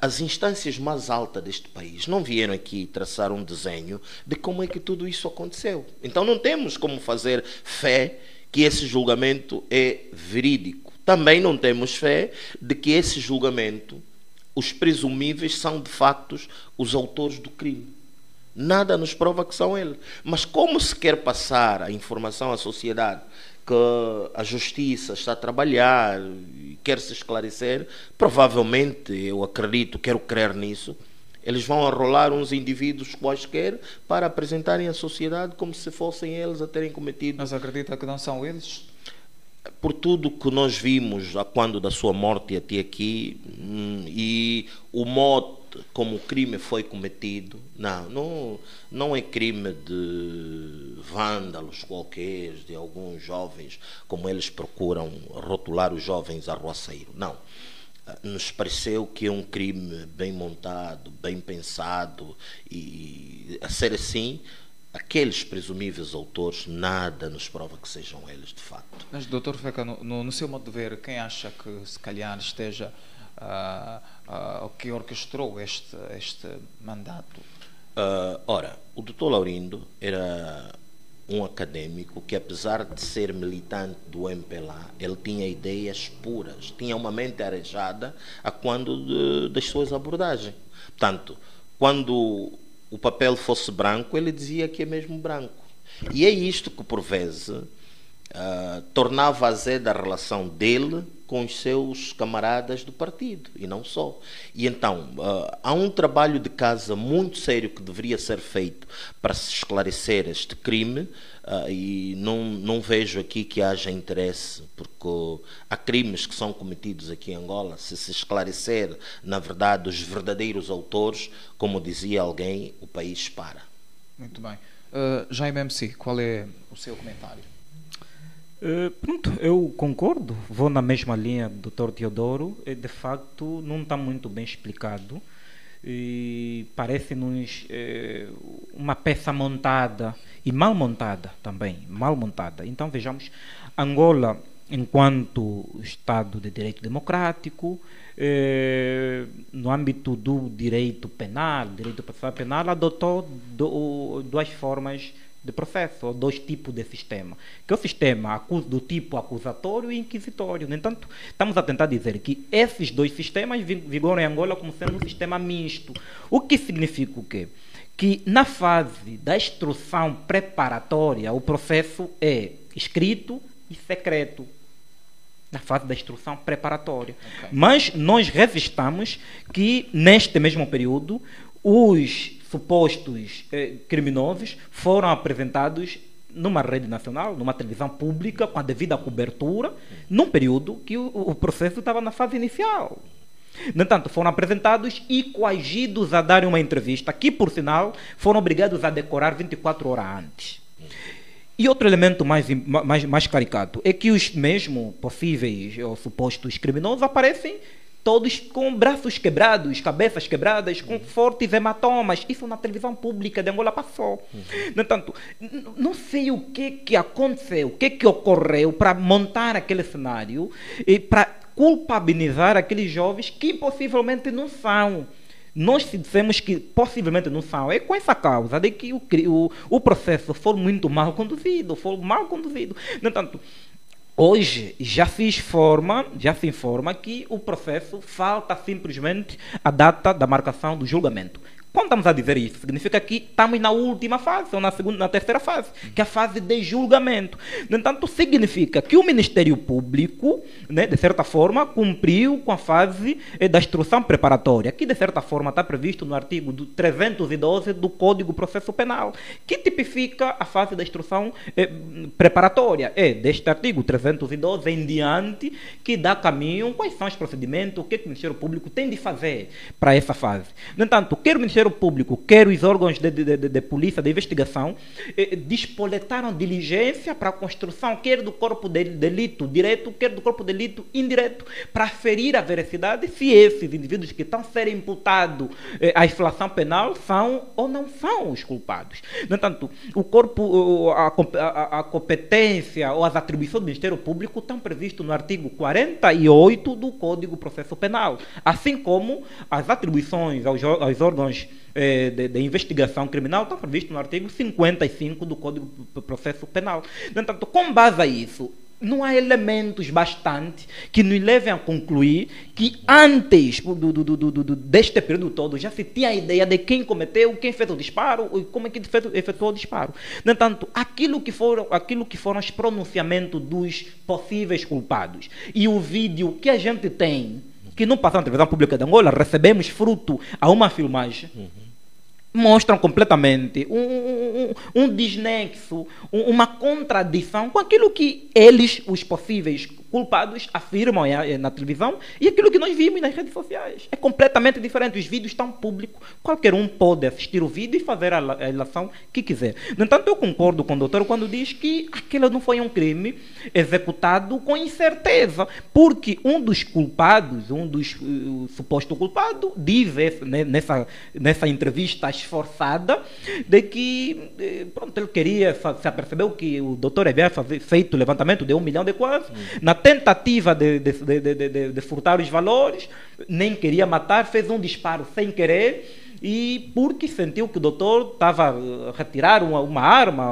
as instâncias mais altas deste país não vieram aqui traçar um desenho de como é que tudo isso aconteceu. Então não temos como fazer fé que esse julgamento é verídico. Também não temos fé de que esse julgamento, os presumíveis são de facto os autores do crime. Nada nos prova que são eles. Mas como se quer passar a informação à sociedade que a justiça está a trabalhar e quer se esclarecer, provavelmente, eu acredito, quero crer nisso, eles vão arrolar uns indivíduos quaisquer para apresentarem à sociedade como se fossem eles a terem cometido. Mas acredita que não são eles? Por tudo que nós vimos a quando da sua morte até aqui, e o modo como o crime foi cometido, não é crime de vândalos qualquer, de alguns jovens, como eles procuram rotular os jovens arruaceiro. Não. Nos pareceu que é um crime bem montado, bem pensado, e a ser assim, aqueles presumíveis autores, nada nos prova que sejam eles de facto. Mas, Dr. Feca, no seu modo de ver, quem acha que se calhar esteja o que orquestrou este mandato? Ora, o Dr. Laurindo era um académico que, apesar de ser militante do MPLA, ele tinha ideias puras, tinha uma mente arejada a quando das suas abordagens. Portanto, quando o papel fosse branco, ele dizia que é mesmo branco. E é isto que, por vezes, tornava azeda a relação dele com os seus camaradas do partido, e não só. E então, há um trabalho de casa muito sério que deveria ser feito para se esclarecer este crime, e não vejo aqui que haja interesse, porque há crimes que são cometidos aqui em Angola. Se esclarecer, na verdade, os verdadeiros autores, como dizia alguém, o país para. Muito bem. Jaime MC, qual é o seu comentário? Pronto, eu concordo, vou na mesma linha do Dr. Teodoro. De facto não está muito bem explicado e parece-nos uma peça montada e mal montada também, mal montada. Então vejamos, Angola, enquanto Estado de direito democrático, no âmbito do direito penal, direito processual penal, adotou duas formas de processo, ou dois tipos de sistema, que é o sistema do tipo acusatório e inquisitório. No entanto, estamos a tentar dizer que esses dois sistemas vigoram em Angola como sendo um sistema misto. O que significa o quê? Que na fase da instrução preparatória, o processo é escrito e secreto. Na fase da instrução preparatória. Okay. Mas nós revistamos que, neste mesmo período, os supostos criminosos foram apresentados numa rede nacional, numa televisão pública, com a devida cobertura, num período que o processo estava na fase inicial. No entanto, foram apresentados e coagidos a darem uma entrevista, que, por sinal, foram obrigados a decorar 24 horas antes. E outro elemento mais caricato é que os mesmos possíveis ou supostos criminosos aparecem todos com braços quebrados, cabeças quebradas, com fortes hematomas. Isso na televisão pública de Angola passou. No entanto, não sei o que aconteceu, o que ocorreu para montar aquele cenário e para culpabilizar aqueles jovens que possivelmente não são. Nós dissemos que possivelmente não são. É com essa causa de que o processo foi muito mal conduzido. No entanto, hoje já se informa que o processo falta simplesmente a data da marcação do julgamento. Quando estamos a dizer isso, significa que estamos na última fase, ou na segunda, na terceira fase, que é a fase de julgamento. No entanto, significa que o Ministério Público, né, de certa forma, cumpriu com a fase da instrução preparatória, que de certa forma está previsto no artigo 312 do Código de Processo Penal, que tipifica a fase da instrução preparatória. É deste artigo 312 em diante que dá caminho, quais são os procedimentos, o que o Ministério Público tem de fazer para essa fase. No entanto, quer o Ministério Público, quer os órgãos de polícia, de investigação, despoletaram diligência para a construção, quer do corpo de delito direto, quer do corpo de delito indireto, para aferir a veracidade se esses indivíduos que estão a ser imputados à inflação penal são ou não são os culpados. No entanto, o corpo, a competência ou as atribuições do Ministério Público estão previstas no artigo 48 do Código de Processo Penal, assim como as atribuições aos órgãos de investigação criminal estão previstas no artigo 55 do Código de Processo Penal. No entanto, com base a isso, não há elementos bastantes que nos levem a concluir que antes deste período todo já se tinha a ideia de quem cometeu, quem fez o disparo e como é que efetuou o disparo. No entanto, aquilo que foram os pronunciamentos dos possíveis culpados e o vídeo que a gente tem, que não passou na televisão pública de Angola, recebemos fruto a uma filmagem, mostram completamente um desnexo, uma contradição com aquilo que eles, os possíveis culpados, afirmam na televisão e aquilo que nós vimos nas redes sociais. É completamente diferente. Os vídeos estão públicos, qualquer um pode assistir o vídeo e fazer a relação que quiser. No entanto, eu concordo com o doutor quando diz que aquilo não foi um crime executado com incerteza, porque um dos culpados, suposto culpado, diz nessa entrevista esforçada de que pronto, ele queria, se apercebeu que o doutor havia feito o levantamento de 1 milhão de quase, na tentativa de furtar os valores, nem queria matar, fez um disparo sem querer, e porque sentiu que o doutor estava a retirar uma arma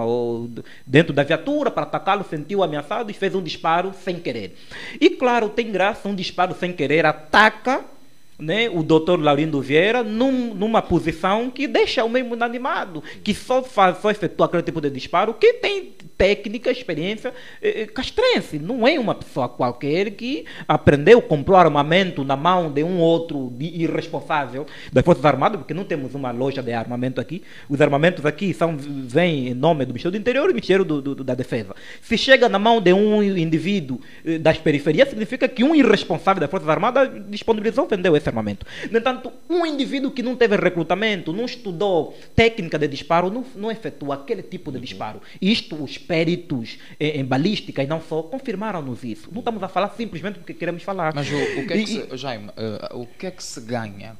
dentro da viatura para atacá-lo, sentiu ameaçado e fez um disparo sem querer. E claro, tem graça, um disparo sem querer ataca, né, o doutor Laurindo Vieira numa posição que deixa o mesmo inanimado, que só efetua aquele tipo de disparo, que tem técnica, experiência castrense. Não é uma pessoa qualquer que aprendeu, comprou armamento na mão de um outro irresponsável das Forças Armadas, porque não temos uma loja de armamento aqui. Os armamentos aqui vêm em nome do Ministério do Interior e do Ministério da Defesa. Se chega na mão de um indivíduo das periferias, significa que um irresponsável das Forças Armadas disponibilizou, vendeu esse armamento. No entanto, um indivíduo que não teve recrutamento, não estudou técnica de disparo, não efetua aquele tipo de disparo. Isto, os peritos em balística e não só, confirmaram-nos isso. Não estamos a falar simplesmente porque queremos falar. Mas o que é que Jaime, o que é que se ganha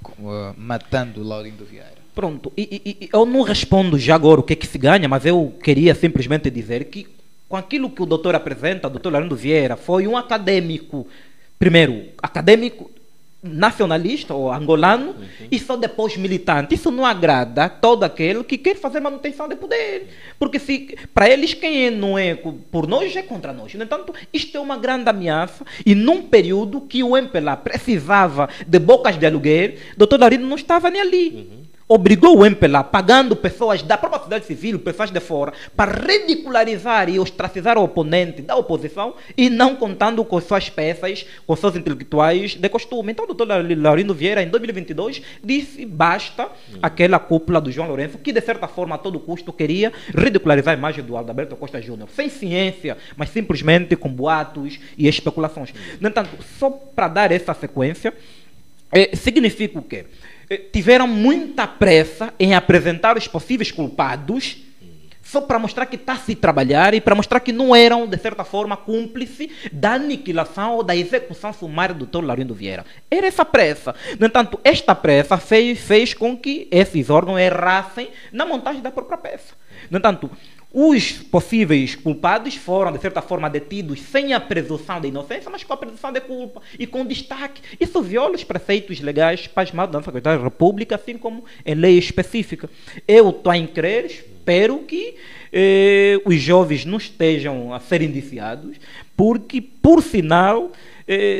matando Laurindo Vieira? Pronto, eu não respondo já agora o que é que se ganha, mas eu queria simplesmente dizer que com aquilo que o doutor apresenta, o doutor Laurindo Vieira foi um acadêmico, primeiro, acadêmico nacionalista ou angolano, e só depois militante. Isso não agrada todo aquele que quer fazer manutenção de poder, porque se para eles quem não é por nós é contra nós. No entanto, isto é uma grande ameaça, e num período que o MPLA precisava de bocas de aluguer, o doutor Laurindo não estava nem ali. Obrigou o MPLA, pagando pessoas da própria sociedade civil, pessoas de fora, para ridicularizar e ostracizar o oponente da oposição e não contando com suas peças, com seus intelectuais de costume. Então o doutor Laurindo Vieira, em 2022, disse basta aquela cúpula do João Lourenço, que de certa forma a todo custo queria ridicularizar a imagem do Adalberto Costa Júnior, sem ciência, mas simplesmente com boatos e especulações. No entanto, só para dar essa sequência, significa o quê? Tiveram muita pressa em apresentar os possíveis culpados só para mostrar que está a se trabalhar e para mostrar que não eram, de certa forma, cúmplices da aniquilação ou da execução sumária do Dr. Laurindo Vieira. Era essa pressa. No entanto, esta pressa fez com que esses órgãos errassem na montagem da própria peça. No entanto, os possíveis culpados foram, de certa forma, detidos sem a presunção de inocência, mas com a presunção de culpa e com destaque. Isso viola os preceitos legais pasmados da nossa Constituição da República, assim como em lei específica. Eu estou em crer, espero que os jovens não estejam a ser indiciados, porque, por sinal,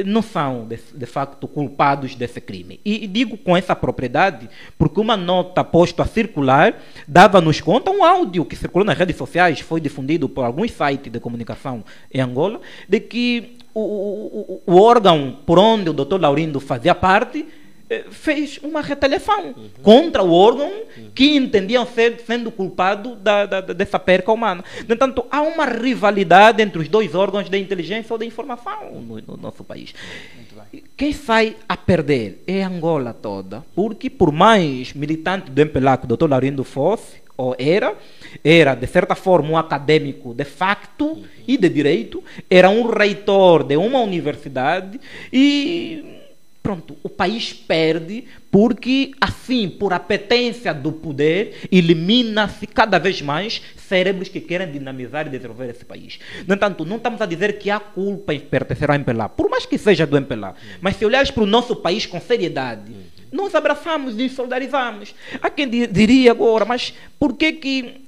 não são, de facto, culpados desse crime. E digo com essa propriedade porque uma nota posta a circular dava-nos conta, um áudio que circulou nas redes sociais, foi difundido por alguns sites de comunicação em Angola, de que o órgão por onde o Dr. Laurindo fazia parte fez uma retaliação contra o órgão que entendiam ser sendo culpado dessa perca humana. No entanto, há uma rivalidade entre os dois órgãos de inteligência ou de informação no nosso país. Quem sai a perder é a Angola toda, porque por mais militante do MPLA que o Dr. Laurindo fosse, ou era, de certa forma, um acadêmico de facto e de direito, era um reitor de uma universidade e... pronto, o país perde porque, assim, por apetência do poder, elimina-se cada vez mais cérebros que querem dinamizar e desenvolver esse país. No entanto, não estamos a dizer que há culpa em pertencer ao MPLA, por mais que seja do MPLA, mas se olhares para o nosso país com seriedade, nós abraçamos e solidarizamos. Há quem diria agora, mas por que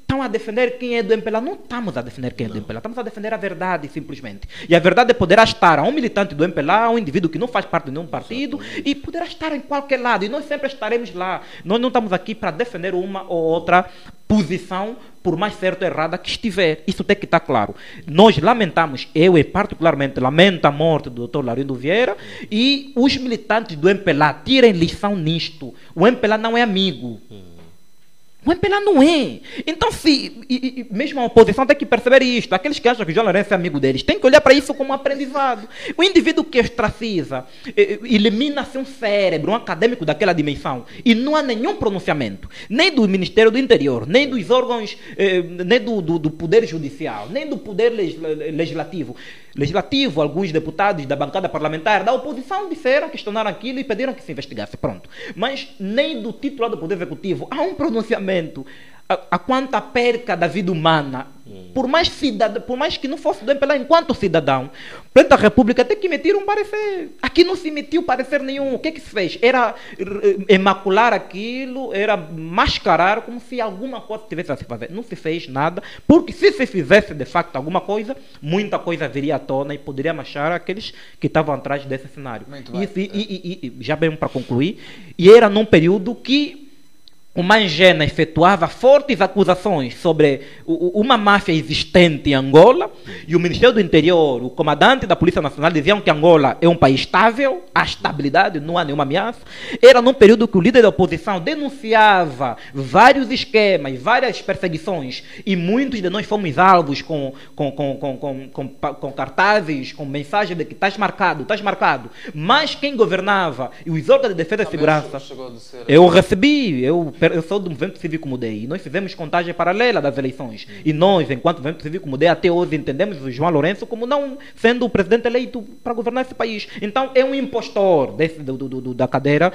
estão a defender quem é do MPLA? Não estamos a defender quem é do MPLA, estamos a defender a verdade, simplesmente. E a verdade poderá estar a um militante do MPLA, a um indivíduo que não faz parte de nenhum partido, e poderá estar em qualquer lado, e nós sempre estaremos lá. Nós não estamos aqui para defender uma ou outra posição, por mais certo ou errada que estiver. Isso tem que estar claro. Nós lamentamos, eu particularmente lamento a morte do Dr. Laurindo Vieira, e os militantes do MPLA tirem lição nisto. O MPLA não é amigo. O MPLA não é. Então, mesmo a oposição tem que perceber isto. Aqueles que acham que o João Lourenço é amigo deles, tem que olhar para isso como um aprendizado. O indivíduo que ostraciza, elimina-se um cérebro, um acadêmico daquela dimensão, e não há nenhum pronunciamento, nem do Ministério do Interior, nem dos órgãos, nem do Poder Judicial, nem do Poder Legislativo. Alguns deputados da bancada parlamentar da oposição disseram, questionaram aquilo e pediram que se investigasse. Pronto. Mas nem do titular do Poder Executivo há um pronunciamento a quanto a perca da vida humana, por mais que não fosse do MPLA, enquanto cidadão, o presidente da República tem que emitir um parecer. Aqui não se emitiu parecer nenhum. O que é que se fez? Era emacular aquilo, era mascarar como se alguma coisa tivesse a se fazer. Não se fez nada, porque se se fizesse de facto alguma coisa, muita coisa viria à tona e poderia achar aqueles que estavam atrás desse cenário. E já bem para concluir, e era num período que o Mangena efetuava fortes acusações sobre uma máfia existente em Angola, e o Ministério do Interior, o comandante da Polícia Nacional, diziam que Angola é um país estável, há estabilidade, não há nenhuma ameaça. Era num período que o líder da oposição denunciava vários esquemas, várias perseguições, e muitos de nós fomos alvos com cartazes, com mensagem de que estás marcado. Mas quem governava e os órgãos de defesa e segurança, eu recebi, eu sou do Movimento Cívico Mudei, e nós fizemos contagem paralela das eleições, e nós, enquanto Movimento Cívico Mudei, até hoje entendemos o João Lourenço como não sendo o presidente eleito para governar esse país. Então é um impostor da cadeira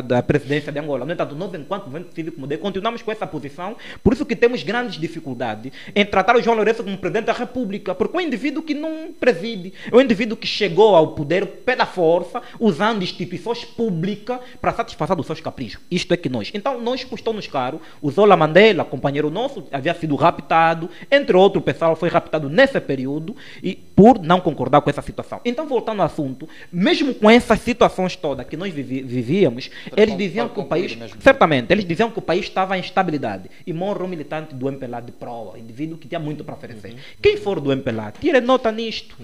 da presidência de Angola. No entanto, nós, enquanto Movimento Cívico Mudei, continuamos com essa posição, por isso que temos grandes dificuldades em tratar o João Lourenço como presidente da República, porque é um indivíduo que não preside, é um indivíduo que chegou ao poder pela força, usando instituições públicas para satisfazer os seus caprichos. Isto é que nós. Então, nós custou-nos caro. O Zola Mandela, companheiro nosso, havia sido raptado, entre outros, o pessoal foi raptado nesse período, e por não concordar com essa situação. Então, voltando ao assunto, mesmo com essas situações todas que nós vivíamos, eles diziam que o país, certamente, eles diziam que o país estava em estabilidade. E morre um militante do MPLA de prova, indivíduo que tinha muito para oferecer. Quem for do MPLA, tire nota nisto.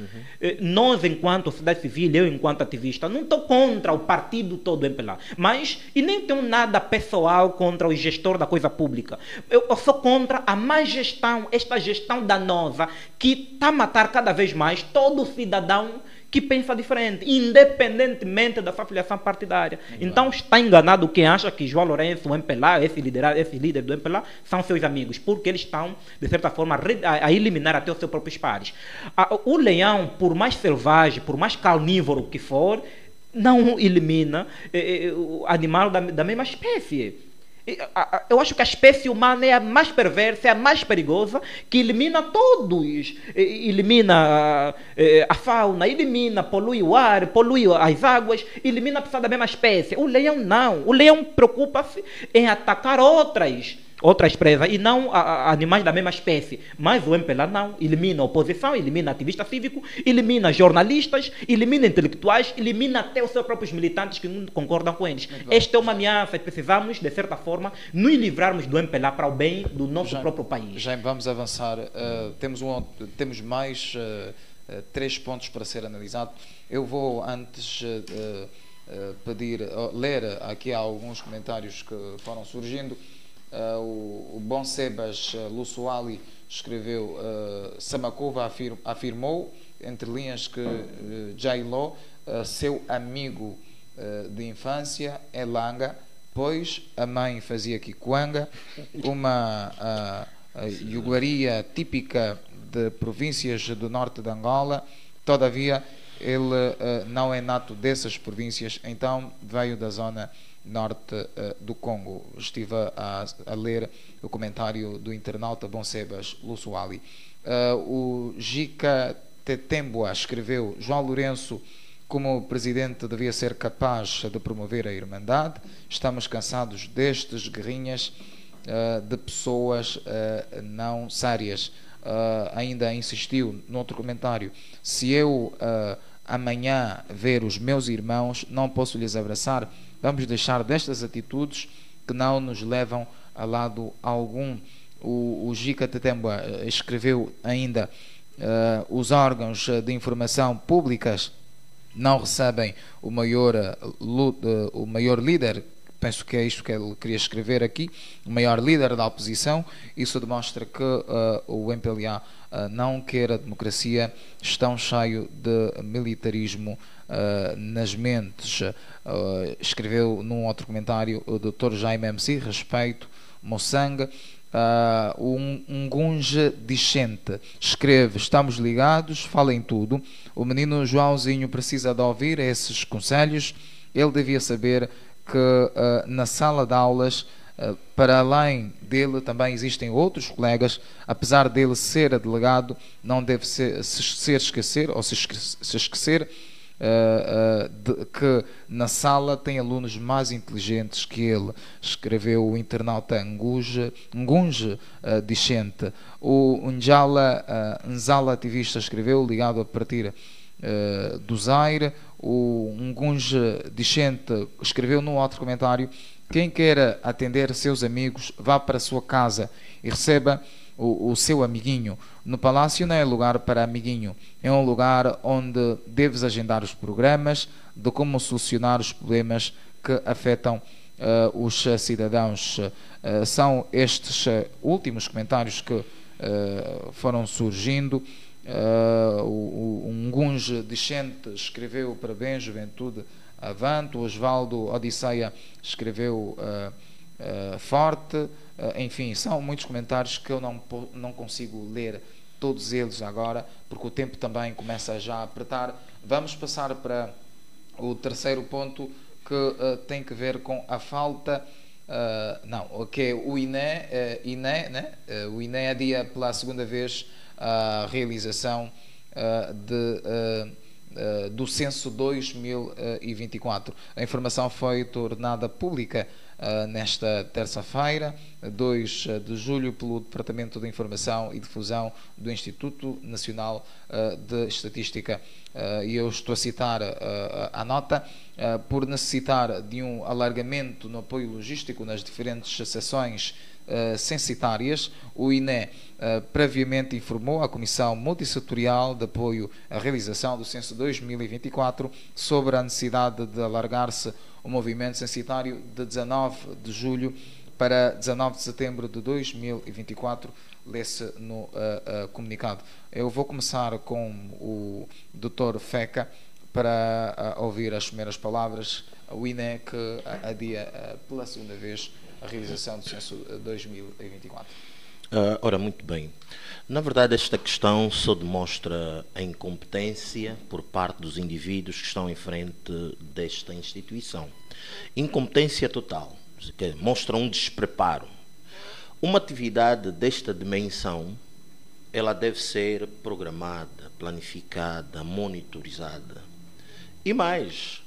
Nós, enquanto sociedade civil, eu, enquanto ativista, não estou contra o partido todo do MPLA, mas, e nem tenho nada pessoal contra o gestor da coisa pública. Eu sou contra a má gestão, esta gestão danosa que está a matar cada vez mais todo cidadão que pensa diferente, independentemente da sua filiação partidária. Então está enganado quem acha que João Lourenço, o MPLA, esse líder do MPLA, são seus amigos, porque eles estão, de certa forma, a eliminar até os seus próprios pares. O leão, por mais selvagem, por mais carnívoro que for, não elimina o animal da mesma espécie. Eu acho que a espécie humana é a mais perversa, é a mais perigosa, que elimina todos. Elimina a fauna, polui o ar, polui as águas, elimina a pessoa da mesma espécie. O leão não. O leão preocupa-se em atacar outras outras presas e não animais da mesma espécie. Mas o MPLA não, elimina a oposição, elimina ativista cívico, elimina jornalistas, elimina intelectuais, elimina até os seus próprios militantes que não concordam com eles. Esta é uma ameaça e precisamos, de certa forma, nos livrarmos do MPLA para o bem do nosso próprio país. Jaime, vamos avançar. Temos mais 3 pontos para ser analisado. Eu vou antes ler aqui alguns comentários que foram surgindo. O Bom Sebas Lusuali escreveu: Samakova afirmou, entre linhas, que Jailo, seu amigo de infância, é Langa, pois a mãe fazia quicuanga, uma iguaria típica de províncias do norte de Angola. Todavia, ele não é nato dessas províncias, então veio da zona norte do Congo. Estive a ler o comentário do internauta Bom Sebas Lusuali. O Jica Tetembua escreveu: João Lourenço, como presidente, devia ser capaz de promover a irmandade. Estamos cansados destes guerrinhas de pessoas não sérias. Ainda insistiu no outro comentário: se eu amanhã ver os meus irmãos, não posso lhes abraçar. Vamos deixar destas atitudes que não nos levam a lado algum. O Jica Tetembua escreveu ainda: os órgãos de informação públicas não recebem o maior líder, penso que é isto que ele queria escrever aqui, o maior líder da oposição. Isso demonstra que o MPLA não quer a democracia, estão cheio de militarismo nas mentes. Escreveu num outro comentário o Dr. Jaime MC, respeito, Moçanga. Um Gunge Discente escreve: estamos ligados, falem tudo. O menino Joãozinho precisa de ouvir esses conselhos. Ele devia saber que na sala de aulas, para além dele, também existem outros colegas. Apesar dele ser delegado, não deve se esquecer que na sala tem alunos mais inteligentes que ele. Escreveu o internauta Ngunge Discente. O Nzala ativista escreveu, ligado a partir do Zaire. O Ngunge Discente escreveu num outro comentário: quem queira atender seus amigos, vá para a sua casa e receba o seu amiguinho. No palácio não é lugar para amiguinho, é um lugar onde deves agendar os programas de como solucionar os problemas que afetam os cidadãos. São estes últimos comentários que foram surgindo. O Ngunge Discente escreveu: parabéns, juventude avante. O Osvaldo Odisseia escreveu: forte. Enfim, são muitos comentários que eu não consigo ler todos eles agora, porque o tempo também começa já a apertar. Vamos passar para o terceiro ponto, que tem que ver com a falta... que é o INE, né? O INE adia pela segunda vez a realização do censo 2024. A informação foi tornada pública nesta terça-feira, 2 de julho, pelo Departamento de Informação e Difusão do Instituto Nacional de Estatística. E eu estou a citar a nota: por necessitar de um alargamento no apoio logístico nas diferentes seções censitárias, o INE previamente informou à Comissão Multissetorial de Apoio à Realização do Censo 2024 sobre a necessidade de alargar-se o movimento censitário de 19 de julho para 19 de setembro de 2024, lê-se no comunicado. Eu vou começar com o Dr. Feca para ouvir as primeiras palavras. O INE que adia pela segunda vez a realização do censo 2024. Ora, muito bem. Na verdade, esta questão só demonstra a incompetência por parte dos indivíduos que estão em frente desta instituição. Incompetência total, que mostra um despreparo. Uma atividade desta dimensão, ela deve ser programada, planificada, monitorizada. E mais,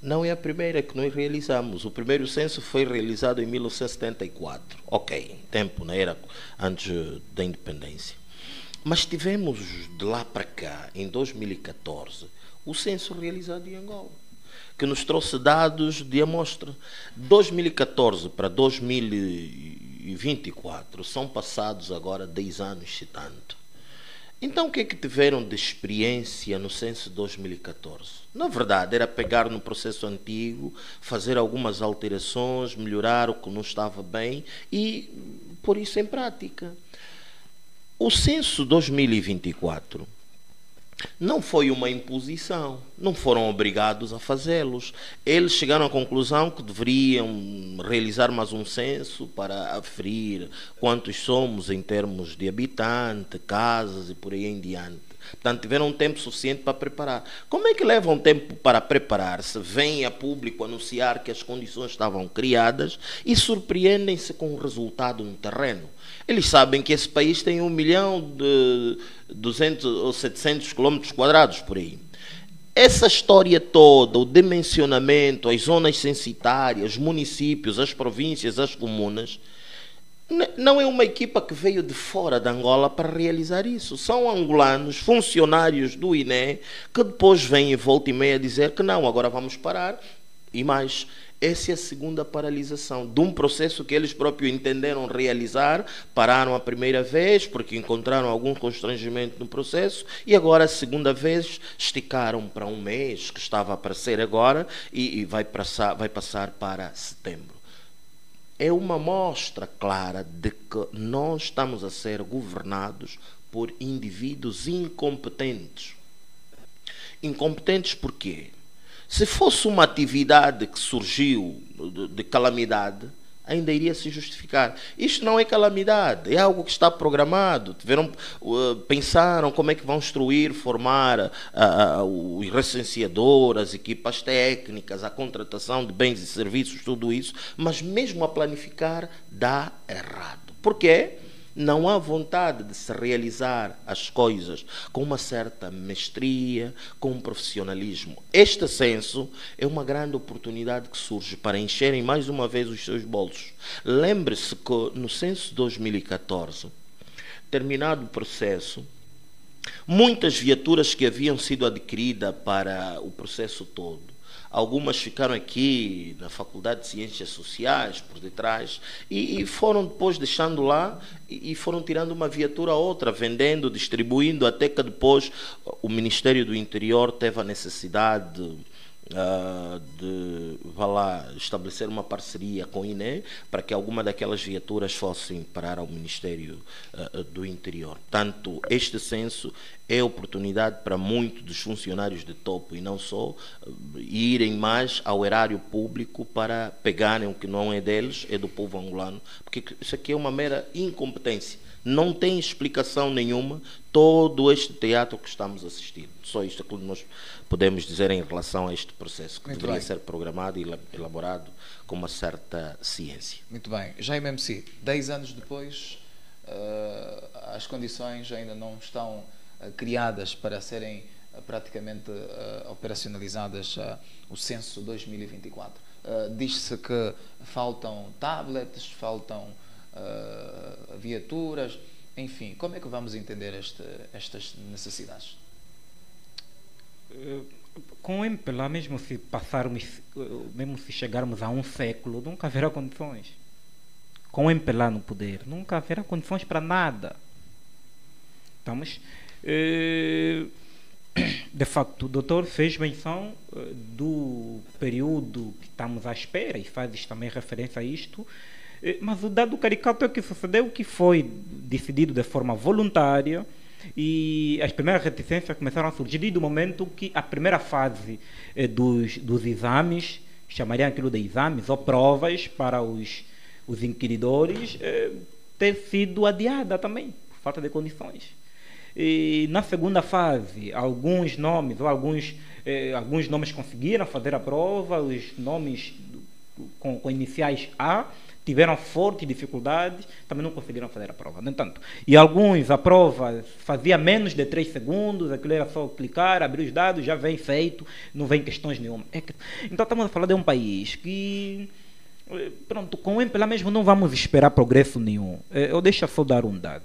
Não é a primeira que nós realizamos. O primeiro censo foi realizado em 1974. Ok, tempo, na era antes da independência. Mas tivemos de lá para cá, em 2014, o censo realizado em Angola, que nos trouxe dados de amostra. 2014 para 2024 são passados agora 10 anos e tanto. Então o que é que tiveram de experiência no censo de 2014? Na verdade era pegar no processo antigo, fazer algumas alterações, melhorar o que não estava bem e pôr isso em prática. O censo 2024 não foi uma imposição, não foram obrigados a fazê-los. Eles chegaram à conclusão que deveriam realizar mais um censo para aferir quantos somos em termos de habitante, casas e por aí em diante. Portanto, tiveram um tempo suficiente para preparar. Como é que levam tempo para preparar-se? Vêm a público anunciar que as condições estavam criadas e surpreendem-se com o resultado no terreno. Eles sabem que esse país tem 1 milhão de 200 ou 700 quilómetros quadrados por aí. Essa história toda, o dimensionamento, as zonas censitárias, os municípios, as províncias, as comunas, não é uma equipa que veio de fora de Angola para realizar isso. São angolanos, funcionários do INE, que depois vêm e volta e meia dizer que não, agora vamos parar. E mais, essa é a segunda paralisação de um processo que eles próprios entenderam realizar, pararam a primeira vez porque encontraram algum constrangimento no processo e agora a segunda vez esticaram para 1 mês, que estava a aparecer agora, e vai passar para setembro. É uma mostra clara de que nós estamos a ser governados por indivíduos incompetentes. Incompetentes por quê? Se fosse uma atividade que surgiu de calamidade, ainda iria se justificar. Isto não é calamidade, é algo que está programado. Pensaram como é que vão instruir, formar os recenseadores, as equipas técnicas, a contratação de bens e serviços, tudo isso, mas mesmo a planificar dá errado. Por quê? Não há vontade de se realizar as coisas com uma certa mestria, com um profissionalismo. Este censo é uma grande oportunidade que surge para encherem mais uma vez os seus bolsos. Lembre-se que no censo de 2014, terminado o processo, muitas viaturas que haviam sido adquiridas para o processo todo, algumas ficaram aqui na Faculdade de Ciências Sociais, por detrás, e foram depois deixando lá e foram tirando uma viatura a outra, vendendo, distribuindo, até que depois o Ministério do Interior teve a necessidade de estabelecer uma parceria com o INE para que alguma daquelas viaturas fossem parar ao Ministério do Interior. Portanto, este censo é oportunidade para muitos dos funcionários de topo e não só irem mais ao erário público para pegarem o que não é deles, é do povo angolano, porque isso aqui é uma mera incompetência. Não tem explicação nenhuma todo este teatro que estamos a assistir. Só isto que nós podemos dizer em relação a este processo, que deveria ser programado e elaborado com uma certa ciência. Muito bem. Jaime MC, 10 anos depois, as condições ainda não estão criadas para serem praticamente operacionalizadas o censo 2024. Diz-se que faltam tablets, faltam viaturas, enfim, como é que vamos entender estas necessidades? Com o MPLA, mesmo se chegarmos a um século, nunca haverá condições. Com o MPLA no poder, nunca haverá condições para nada. Estamos, de facto, o doutor fez menção do período que estamos à espera e faz também referência a isto. Mas o dado caricato é que sucedeu, que foi decidido de forma voluntária e as primeiras reticências começaram a surgir do momento que a primeira fase dos exames, chamariam aquilo de exames ou provas para os inquiridores, ter sido adiada também, por falta de condições. E na segunda fase, alguns nomes conseguiram fazer a prova, os nomes com iniciais A tiveram fortes dificuldades, também não conseguiram fazer a prova. No entanto, e alguns a prova fazia menos de 3 segundos, aquilo era só clicar, abrir os dados, já vem feito, não vem questões nenhuma. Então estamos a falar de um país que, pronto, com o MPLA mesmo não vamos esperar progresso nenhum. Eu deixo só dar um dado.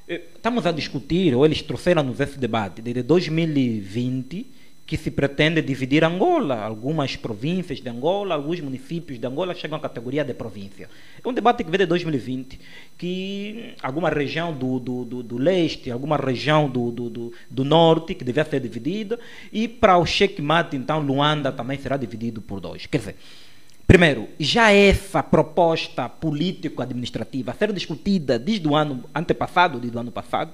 Estamos a discutir, ou eles trouxeram-nos esse debate, desde 2020, que se pretende dividir Angola. Algumas províncias de Angola, alguns municípios de Angola chegam à categoria de província. É um debate que vem de 2020, que alguma região do leste, alguma região do norte, que devia ser dividida, e para o checkmate, então, Luanda também será dividido por 2. Quer dizer, primeiro, já essa proposta político-administrativa a ser discutida desde o ano antepassado, desde o ano passado,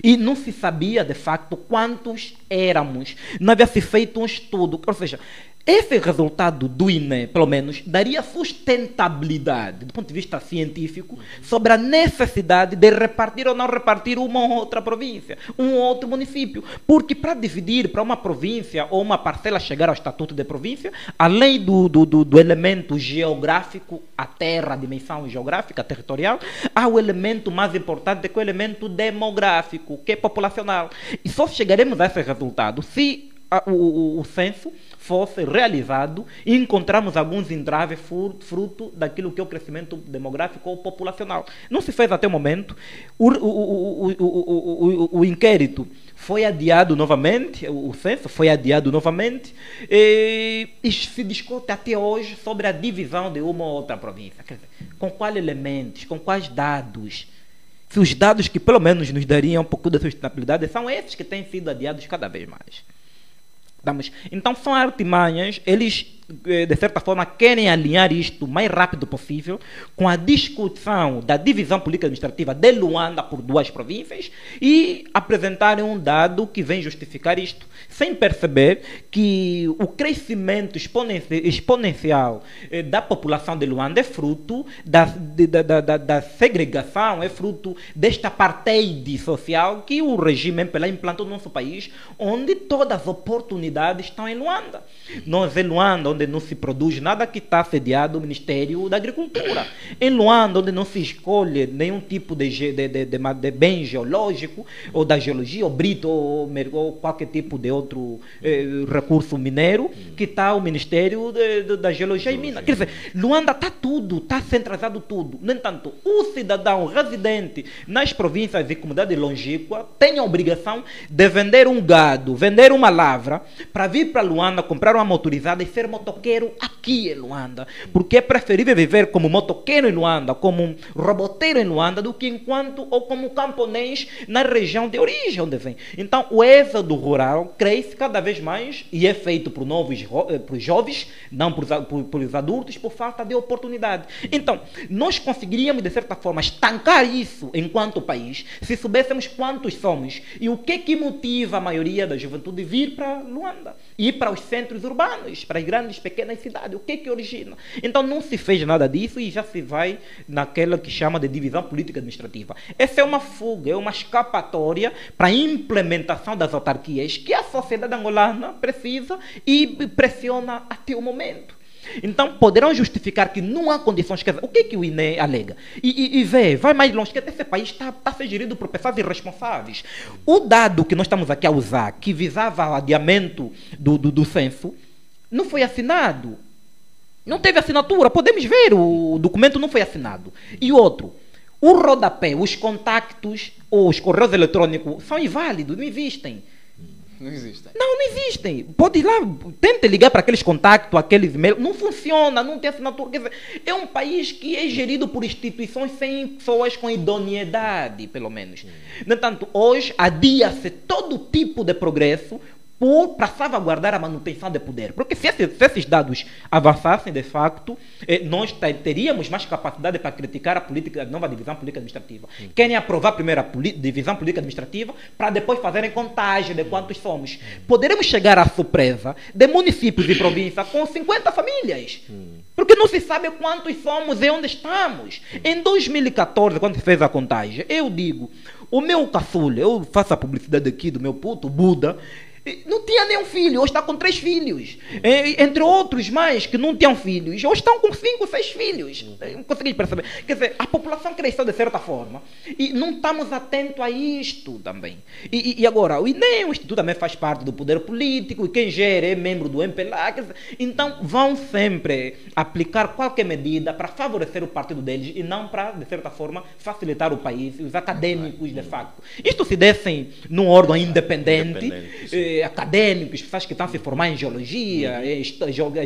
e não se sabia, de facto, quantos éramos. Não havia se feito um estudo. Ou seja, esse resultado do INE, pelo menos, daria sustentabilidade, do ponto de vista científico, sobre a necessidade de repartir ou não repartir uma ou outra província, um ou outro município. Porque para dividir para uma província ou uma parcela chegar ao estatuto de província, além do elemento geográfico, a terra, a dimensão geográfica, territorial, há o elemento mais importante, que é o elemento demográfico, que é populacional. E só chegaremos a esse resultado se o censo fosse realizado e encontramos alguns entraves fruto daquilo que é o crescimento demográfico ou populacional. Não se fez até o momento. O inquérito foi adiado novamente, o censo foi adiado novamente, e se discute até hoje sobre a divisão de uma ou outra província. Quer dizer, com quais elementos, com quais dados? Se os dados que pelo menos nos dariam um pouco de sustentabilidade são esses que têm sido adiados cada vez mais. Então são artimanhas, eles de certa forma querem alinhar isto o mais rápido possível com a discussão da divisão política administrativa de Luanda por 2 províncias e apresentarem um dado que vem justificar isto, sem perceber que o crescimento exponencial da população de Luanda é fruto da segregação, é fruto desta apartheid social que o regime MPLA implantou no nosso país, onde todas as oportunidades estão em Luanda. Nós em Luanda, onde não se produz nada, que está sediado o Ministério da Agricultura. Em Luanda, onde não se escolhe nenhum tipo de bem geológico, ou da geologia, ou brito, ou qualquer tipo de outro recurso mineiro, que está o Ministério da Geologia e Minas. Quer dizer, Luanda está tudo, está centralizado tudo. No entanto, o cidadão residente nas províncias e comunidades longínquas tem a obrigação de vender um gado, vender uma lavra, para vir para Luanda, comprar uma motorizada e ser motoqueiro aqui em Luanda. Porque é preferível viver como motoqueiro em Luanda, como um roboteiro em Luanda, do que enquanto ou como camponês na região de origem onde vem. Então, o êxodo rural cresce cada vez mais e é feito por os jovens, não por os adultos, por falta de oportunidade. Então, nós conseguiríamos, de certa forma, estancar isso enquanto país, se soubéssemos quantos somos e o que motiva a maioria da juventude vir para Luanda e para os centros urbanos, para as grandes, pequenas cidades. O que origina? Então não se fez nada disso e já se vai naquela que chama de divisão política administrativa. Essa é uma fuga, é uma escapatória para a implementação das autarquias que a sociedade angolana precisa e pressiona até o momento. Então poderão justificar que não há condições. Quer dizer, o que o INE alega? E vai mais longe, que esse país está a ser gerido por pessoas irresponsáveis. O dado que nós estamos aqui a usar, que visava o adiamento do censo, não foi assinado. Não teve assinatura. Podemos ver, o documento não foi assinado. E outro, o rodapé, os contactos ou os correios eletrônicos são inválidos, não existem. Não existem. Não existem. Pode ir lá, tente ligar para aqueles contatos, aqueles e-mails. Não funciona, não tem assinatura. Quer dizer, é um país que é gerido por instituições sem pessoas com idoneidade, pelo menos. No entanto, hoje adia-se todo tipo de progresso para salvaguardar a manutenção de poder. Porque se esses dados avançassem, de facto, nós teríamos mais capacidade para criticar a nova divisão política administrativa. Querem aprovar primeiro a divisão política administrativa para depois fazerem contagem de quantos somos. Poderemos chegar à surpresa de municípios e províncias com 50 famílias. Porque não se sabe quantos somos e onde estamos. Em 2014, quando se fez a contagem, eu digo, o meu caçula, eu faço a publicidade aqui do meu puto, Buda, não tinha nenhum filho, hoje está com 3 filhos. Entre outros mais que não tinham filhos, hoje estão com 5, 6 filhos. Consegui perceber? Quer dizer, a população cresceu de certa forma e não estamos atentos a isto também. E agora, o INEM, o Instituto também faz parte do poder político, e quem gera é membro do MPLA. Quer dizer, então vão sempre aplicar qualquer medida para favorecer o partido deles e não para, de certa forma, facilitar o país e os acadêmicos, de facto. Isto se dessem num órgão independente, acadêmicos, pessoas que estão a se formar em geologia,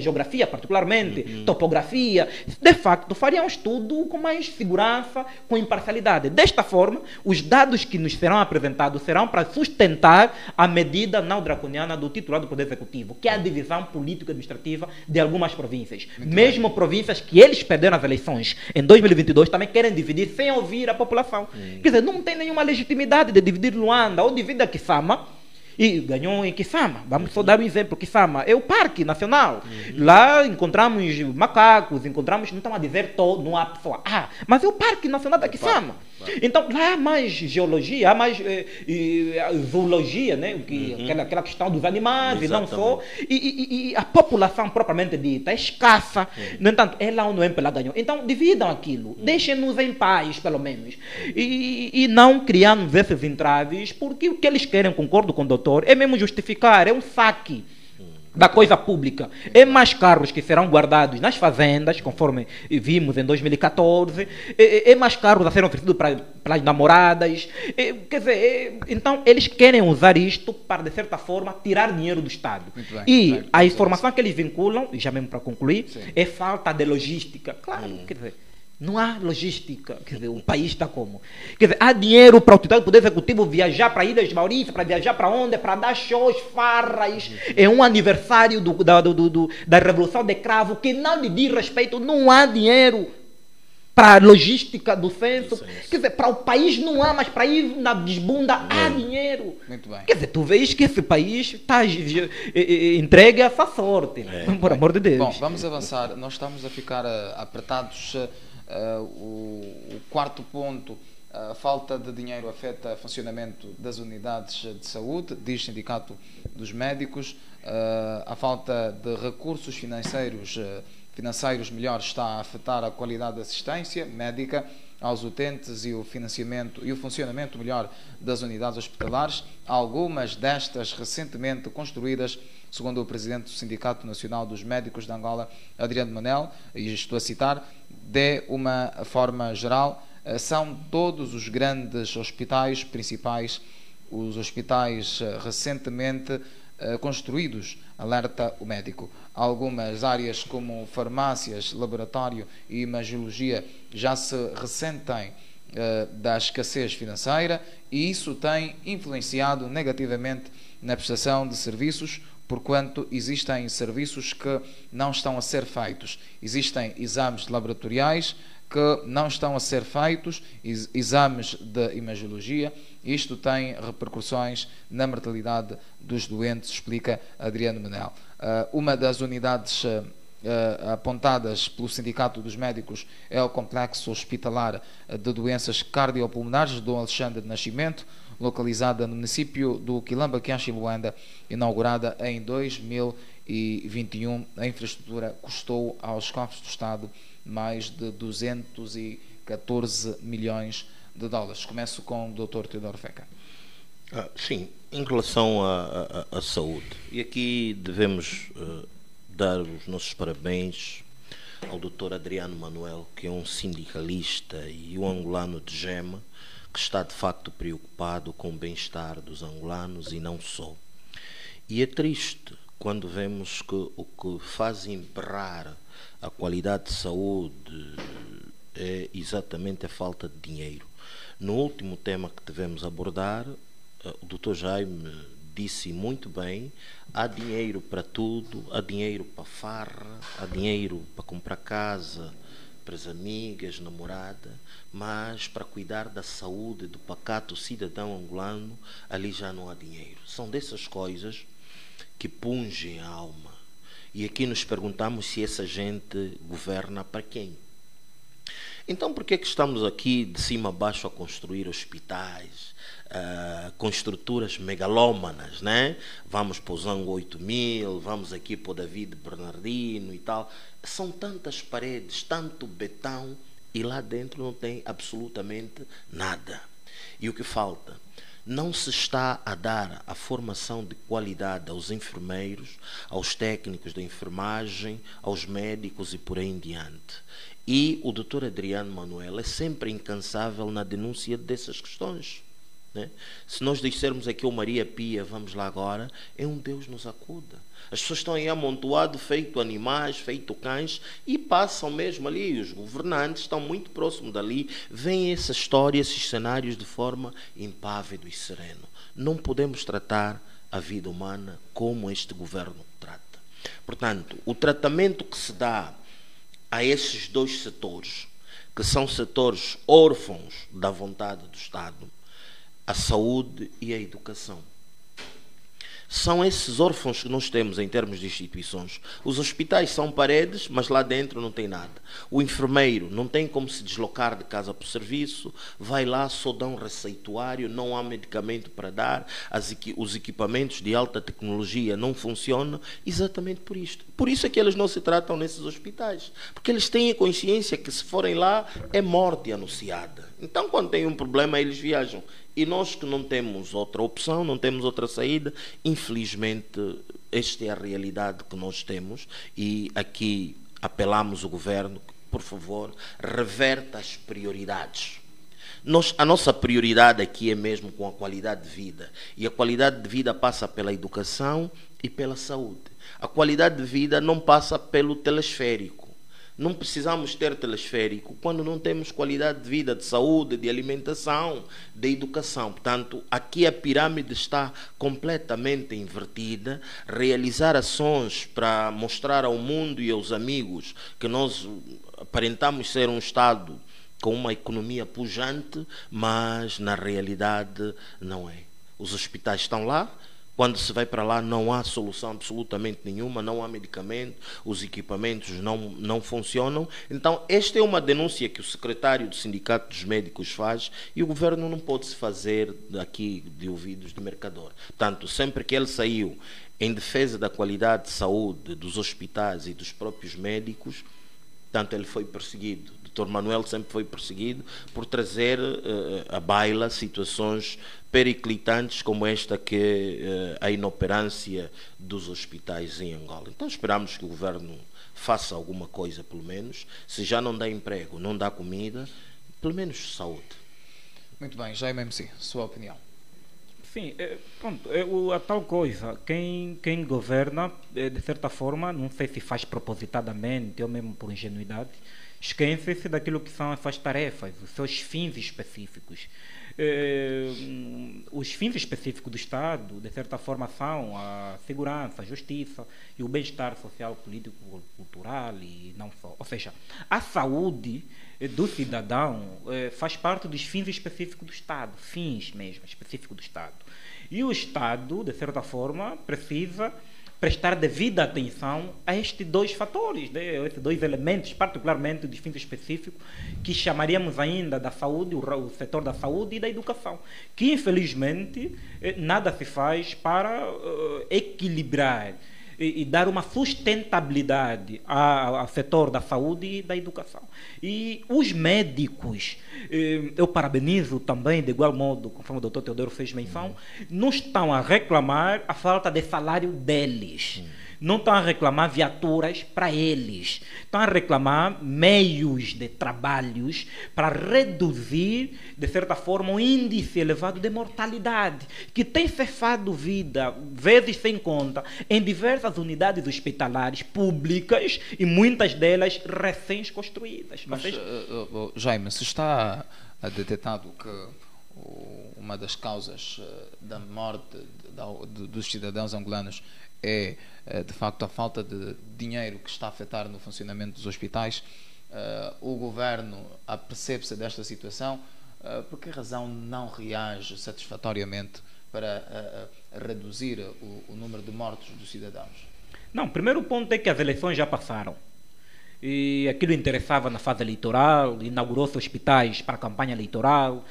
geografia particularmente, topografia, de facto fariam um estudo com mais segurança, com imparcialidade. Desta forma, os dados que nos serão apresentados serão para sustentar a medida não draconiana do titular do Poder Executivo, que é a divisão político-administrativa de algumas províncias. Mesmo províncias que eles perderam as eleições em 2022 também querem dividir sem ouvir a população. Quer dizer, não tem nenhuma legitimidade de dividir Luanda ou dividir a Kisama. E ganhou em Kisama. Vamos só dar um exemplo. Kisama é o Parque Nacional. Lá encontramos macacos, não estão a dizer todo, não há pessoa. Mas é o Parque Nacional da Kisama. Então, lá há mais geologia, há mais zoologia, né? Aquela questão dos animais. Exatamente. E não só. E a população propriamente dita é escassa. No entanto, é lá onde o MPLA ganhou. Então, dividam aquilo. Deixem-nos em paz, pelo menos. E não criando esses entraves, porque o que eles querem, concordo com o doutor, é mesmo justificar, é um saque da coisa pública. É mais carros que serão guardados nas fazendas, conforme vimos em 2014, é mais carros a serem oferecidos para as namoradas. Quer dizer, então eles querem usar isto para, de certa forma, tirar dinheiro do Estado. E a informação que eles vinculam, já mesmo para concluir, é falta de logística. Claro, quer dizer, não há logística. Quer dizer, o país está como? Quer dizer, há dinheiro para o titular do Poder Executivo viajar para Ilhas Maurício, para viajar para onde? Para dar shows, farras. É um aniversário da Revolução de Cravo que não lhe diz respeito. Não há dinheiro para a logística do censo. Quer dizer, para o país não há, mas para ir na desbunda há dinheiro. Muito bem. Quer dizer, tu vês que esse país está entregue a essa sorte. Por amor de Deus. Bom, vamos avançar. Nós estamos a ficar apertados. O quarto ponto, a falta de dinheiro afeta o funcionamento das unidades de saúde, diz Sindicato dos Médicos. A falta de recursos financeiros melhor está a afetar a qualidade da assistência médica aos utentes e o financiamento e o funcionamento melhor das unidades hospitalares, algumas destas recentemente construídas, segundo o presidente do Sindicato Nacional dos Médicos de Angola, Adriano Manel, e estou a citar, de uma forma geral, são todos os grandes hospitais principais, os hospitais recentemente construídos, alerta o médico. Algumas áreas como farmácias, laboratório e imagiologia já se ressentem da escassez financeira e isso tem influenciado negativamente na prestação de serviços, porquanto existem serviços que não estão a ser feitos. Existem exames laboratoriais que não estão a ser feitos, exames de imagiologia. Isto tem repercussões na mortalidade dos doentes, explica Adriano Manel. Uma das unidades apontadas pelo Sindicato dos Médicos é o Complexo Hospitalar de Doenças Cardiopulmonares do Alexandre de Nascimento, localizada no município do Quilamba, Quianche, Luanda, inaugurada em 2021. A infraestrutura custou aos cofres do Estado mais de 214 milhões de dólares. Começo com o Dr. Teodoro Feca. Sim, em relação à saúde, e aqui devemos dar os nossos parabéns ao Dr. Adriano Manuel, que é um sindicalista e um angolano de gema, que está de facto preocupado com o bem-estar dos angolanos e não só. E é triste quando vemos que o que faz emperrar a qualidade de saúde é exatamente a falta de dinheiro. No último tema que devemos abordar, o Dr. Jaime disse muito bem, há dinheiro para tudo, há dinheiro para farra, há dinheiro para comprar casa, para as amigas, namorada, mas para cuidar da saúde do pacato cidadão angolano, ali já não há dinheiro. São dessas coisas que pungem a alma. E aqui nos perguntamos se essa gente governa para quem? Então por que é que estamos aqui de cima a baixo a construir hospitais, com estruturas megalómanas, né? Vamos para o Zango 8000, vamos aqui para o David Bernardino e tal. São tantas paredes, tanto betão, e lá dentro não tem absolutamente nada. E o que falta? Não se está a dar a formação de qualidade aos enfermeiros, aos técnicos de enfermagem, aos médicos e por aí em diante. E o Dr. Adriano Manuel é sempre incansável na denúncia dessas questões, né? Se nós dissermos aqui o Maria Pia, vamos lá agora, é um Deus nos acuda. As pessoas estão aí amontoadas, feito animais, feito cães, e passam mesmo ali, os governantes estão muito próximos dali, veem essa história, esses cenários de forma impávida e sereno. Não podemos tratar a vida humana como este governo trata. Portanto, o tratamento que se dá a esses dois setores, que são setores órfãos da vontade do Estado, a saúde e a educação. São esses órfãos que nós temos em termos de instituições. Os hospitais são paredes, mas lá dentro não tem nada. O enfermeiro não tem como se deslocar de casa para o serviço, vai lá, só dá um receituário, não há medicamento para dar, os equipamentos de alta tecnologia não funcionam, exatamente por isto. Por isso é que eles não se tratam nesses hospitais, porque eles têm a consciência que se forem lá é morte anunciada. Então, quando tem um problema, eles viajam. E nós que não temos outra opção, não temos outra saída, infelizmente, esta é a realidade que nós temos. E aqui apelamos ao governo que, por favor, reverta as prioridades. A nossa prioridade aqui é mesmo com a qualidade de vida. E a qualidade de vida passa pela educação e pela saúde. A qualidade de vida não passa pelo telesférico. Não precisamos ter telesférico quando não temos qualidade de vida, de saúde, de alimentação, de educação. Portanto, aqui a pirâmide está completamente invertida. Realizar ações para mostrar ao mundo e aos amigos que nós aparentamos ser um Estado com uma economia pujante, mas na realidade não é. Os hospitais estão lá. Quando se vai para lá não há solução absolutamente nenhuma, não há medicamento, os equipamentos não funcionam. Então, esta é uma denúncia que o secretário do Sindicato dos Médicos faz e o governo não pode se fazer aqui de ouvidos de mercador. Portanto, sempre que ele saiu em defesa da qualidade de saúde dos hospitais e dos próprios médicos, tanto ele foi perseguido. O Dr. Manuel sempre foi perseguido por trazer à baila situações periclitantes como esta que é a inoperância dos hospitais em Angola. Então esperamos que o governo faça alguma coisa, pelo menos. Se já não dá emprego, não dá comida, pelo menos saúde. Muito bem, Jaime MC, sua opinião. Sim, pronto, a tal coisa, quem governa, de certa forma, não sei se faz propositadamente ou mesmo por ingenuidade, esquece-se daquilo que são as suas tarefas, os seus fins específicos. Os fins específicos do Estado, de certa forma, são a segurança, a justiça e o bem-estar social, político, cultural e não só. Ou seja, a saúde do cidadão faz parte dos fins específicos do Estado, fins mesmo específicos do Estado. E o Estado, de certa forma, precisa prestar devida atenção a estes dois fatores, né? Estes dois elementos, particularmente dos fins específicos, que chamaríamos ainda da saúde, o setor da saúde e da educação, que infelizmente nada se faz para equilibrar e dar uma sustentabilidade ao setor da saúde e da educação. E os médicos, eu parabenizo também, de igual modo, conforme o Dr. Teodoro fez menção, não estão a reclamar a falta de salário deles. Não estão a reclamar viaturas para eles. Estão a reclamar meios de trabalhos para reduzir, de certa forma, um índice elevado de mortalidade, que tem cessado vida, vezes sem conta, em diversas unidades hospitalares públicas e muitas delas recém-construídas. Mas, Jaime, se está detectado que uma das causas da morte dos cidadãos angolanos é, de facto, a falta de dinheiro que está a afetar no funcionamento dos hospitais, o governo apercebe-se desta situação, por que razão não reage satisfatoriamente para reduzir o número de mortos dos cidadãos? Não, o primeiro ponto é que as eleições já passaram. e aquilo interessava na fase eleitoral, inaugurou-se hospitais para a campanha eleitoral,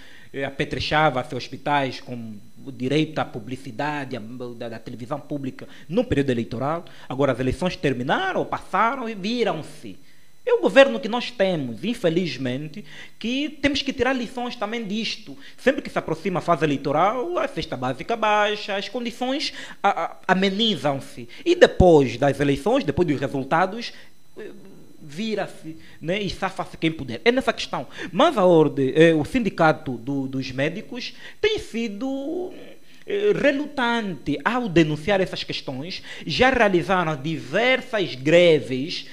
apetrechava-se hospitais com o direito à publicidade da televisão pública no período eleitoral. Agora as eleições terminaram, passaram e viram-se. É o governo que nós temos, infelizmente, que temos que tirar lições também disto. Sempre que se aproxima a fase eleitoral, a cesta básica baixa, as condições amenizam-se. E depois das eleições, depois dos resultados, vira-se, né, e safa-se quem puder. É nessa questão. Mas a ordem, o sindicato dos médicos tem sido relutante ao denunciar essas questões. Já realizaram diversas greves,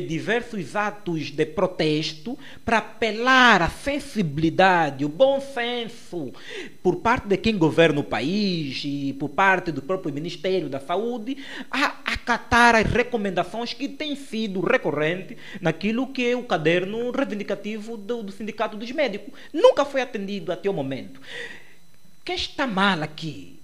diversos atos de protesto para apelar à sensibilidade, o bom senso por parte de quem governa o país e por parte do próprio Ministério da Saúde a acatar as recomendações que têm sido recorrentes naquilo que é o caderno reivindicativo do Sindicato dos Médicos. Nunca foi atendido até o momento. Quem está mal aqui?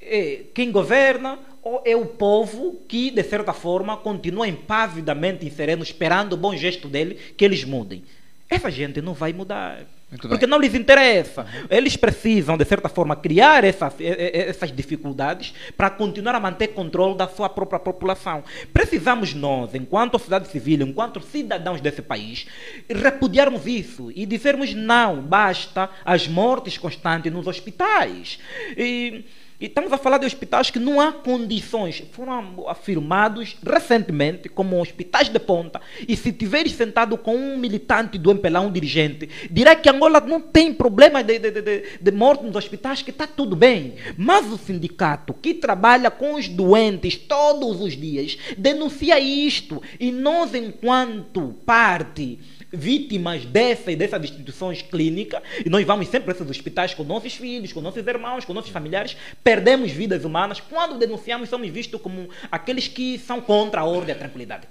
É quem governa ou é o povo que, de certa forma, continua impavidamente sereno, esperando o bom gesto dele, que eles mudem? Essa gente não vai mudar. Porque não lhes interessa. Eles precisam, de certa forma, criar essas dificuldades para continuar a manter controle da sua própria população. Precisamos nós, enquanto sociedade civil, enquanto cidadãos desse país, repudiarmos isso e dizermos não, basta as mortes constantes nos hospitais. E estamos a falar de hospitais que não há condições. Foram afirmados recentemente como hospitais de ponta. E se tiveres sentado com um militante do MPLA, um dirigente, dirá que Angola não tem problema de morte nos hospitais, que está tudo bem. Mas o sindicato que trabalha com os doentes todos os dias denuncia isto. E nós, enquanto parte vítimas dessas instituições clínicas, e nós vamos sempre para esses hospitais com nossos filhos, com nossos irmãos, com nossos familiares, perdemos vidas humanas. Quando denunciamos, somos vistos como aqueles que são contra a ordem e a tranquilidade.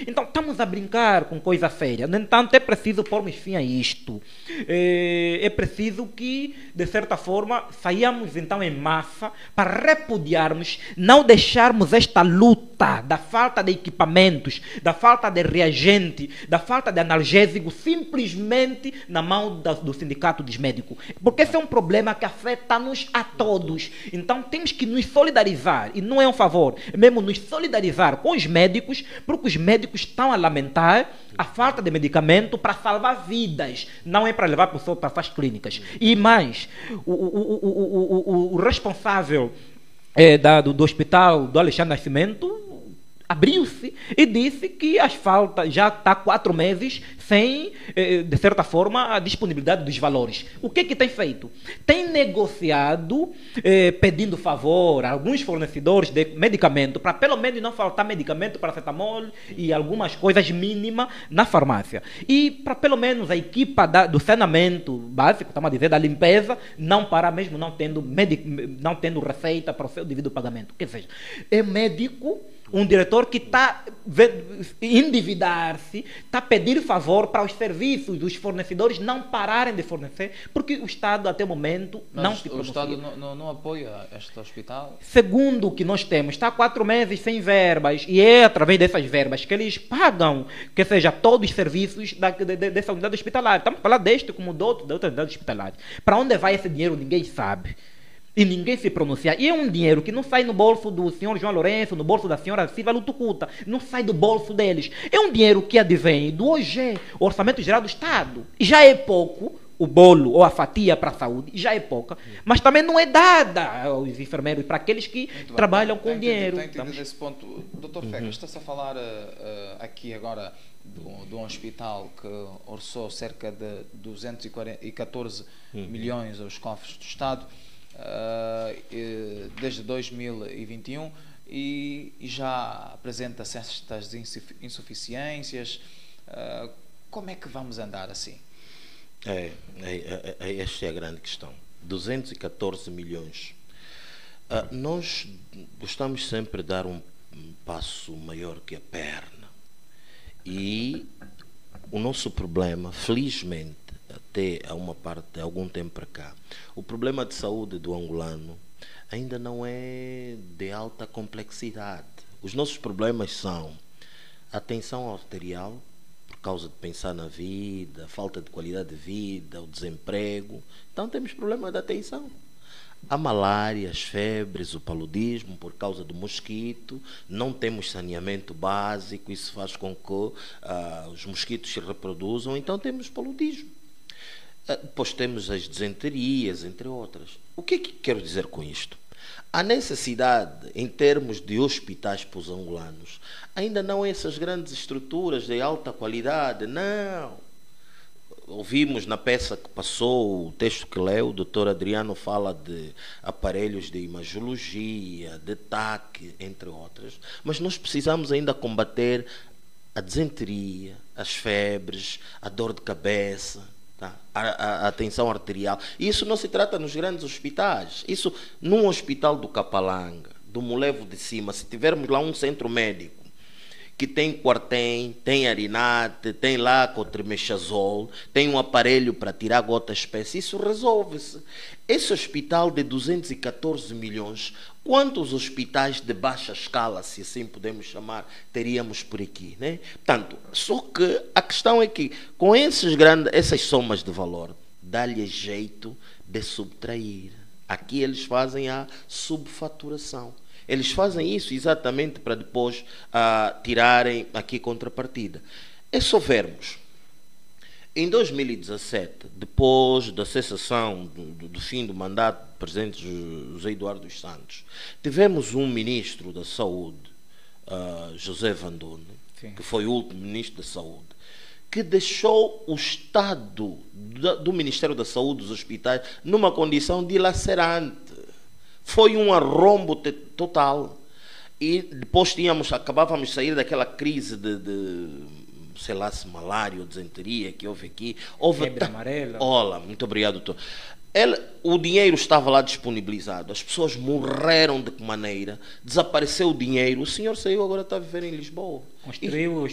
Então, estamos a brincar com coisa séria. No entanto, é preciso pormos fim a isto. É preciso que, de certa forma, saiamos então em massa para repudiarmos, não deixarmos esta luta da falta de equipamentos, da falta de reagente, da falta de analgésico, simplesmente na mão do Sindicato dos Médicos. Porque esse é um problema que afeta-nos a todos. Então temos que nos solidarizar, e não é um favor, é mesmo nos solidarizar com os médicos, porque os médicos estão a lamentar a falta de medicamento para salvar vidas, não é para levar pessoas para as clínicas. E mais, o responsável do hospital do Alexandre Nascimento abriu-se e disse que as faltas já está 4 meses sem, de certa forma, a disponibilidade dos valores. O que tem feito? Tem negociado, pedindo favor a alguns fornecedores de medicamento, para pelo menos não faltar medicamento, paracetamol e algumas coisas mínimas na farmácia. E para pelo menos a equipa do saneamento básico, estamos a dizer, da limpeza, não parar mesmo não tendo receita para o seu devido pagamento. Quer seja, é médico, um diretor que está a endividar-se, está a pedir favor para os serviços dos fornecedores não pararem de fornecer, porque o Estado até o momento não se pronuncia. O Estado não apoia este hospital? Segundo o que nós temos, está há 4 meses sem verbas, e é através dessas verbas que eles pagam, que seja, todos os serviços dessa unidade hospitalar. Estamos a falar deste como da outra unidade hospitalar. Para onde vai esse dinheiro, ninguém sabe. E ninguém se pronuncia. E é um dinheiro que não sai no bolso do senhor João Lourenço, no bolso da senhora Silva Lutucuta. Não sai do bolso deles. É um dinheiro que advém do OGE, o Orçamento Geral do Estado. E já é pouco, o bolo ou a fatia para a saúde, já é pouca. Mas também não é dada aos enfermeiros, para aqueles que trabalham com dinheiro. Tem entendido esse ponto. Dr. Fega, está-se a falar aqui agora de um hospital que orçou cerca de 214 milhões aos cofres do Estado, desde 2021, e já apresenta certas insuficiências. Como é que vamos andar assim? Esta é a grande questão. 214 milhões. Nós gostamos sempre de dar um passo maior que a perna. E o nosso problema, felizmente, até a algum tempo para cá, o problema de saúde do angolano ainda não é de alta complexidade. Os nossos problemas são a tensão arterial, causa de pensar na vida, falta de qualidade de vida, o desemprego. Então temos problema da atenção. A malária, as febres, o paludismo por causa do mosquito, não temos saneamento básico, isso faz com que os mosquitos se reproduzam, então temos paludismo. Depois temos as disenterias, entre outras. O que é que quero dizer com isto? A necessidade, em termos de hospitais para os angolanos, ainda não essas grandes estruturas de alta qualidade, não. Ouvimos na peça que passou, o texto que leu, o doutor Adriano fala de aparelhos de imagiologia, de TAC, entre outras, mas nós precisamos ainda combater a disenteria, as febres, a dor de cabeça, tá? A tensão arterial. Isso não se trata nos grandes hospitais, isso num hospital do Capalanga, do Molevo de Cima, se tivermos lá um centro médico, que tem Quartem, tem Arinate, tem lá Cotremexazol, tem um aparelho para tirar gota espessa, isso resolve-se. Esse hospital de 214 milhões, quantos hospitais de baixa escala, se assim podemos chamar, teríamos por aqui, né? Portanto, só que a questão é que, com essas somas de valor, dá-lhe jeito de subtrair. Aqui eles fazem a subfaturação. Eles fazem isso exatamente para depois tirarem aqui contrapartida. É só vermos. Em 2017, depois da cessação do fim do mandato do presidente José Eduardo dos Santos, tivemos um ministro da Saúde, José Vandone, que foi o último ministro da Saúde, que deixou o estado do Ministério da Saúde, dos hospitais, numa condição dilacerante. Foi um arrombo total. E depois acabávamos de sair daquela crise de sei lá, se malária ou disenteria que houve aqui. Febre amarela. Olá, muito obrigado, doutor. O dinheiro estava lá disponibilizado, as pessoas morreram de que maneira, desapareceu o dinheiro, o senhor saiu, agora está a viver em Lisboa. Construiu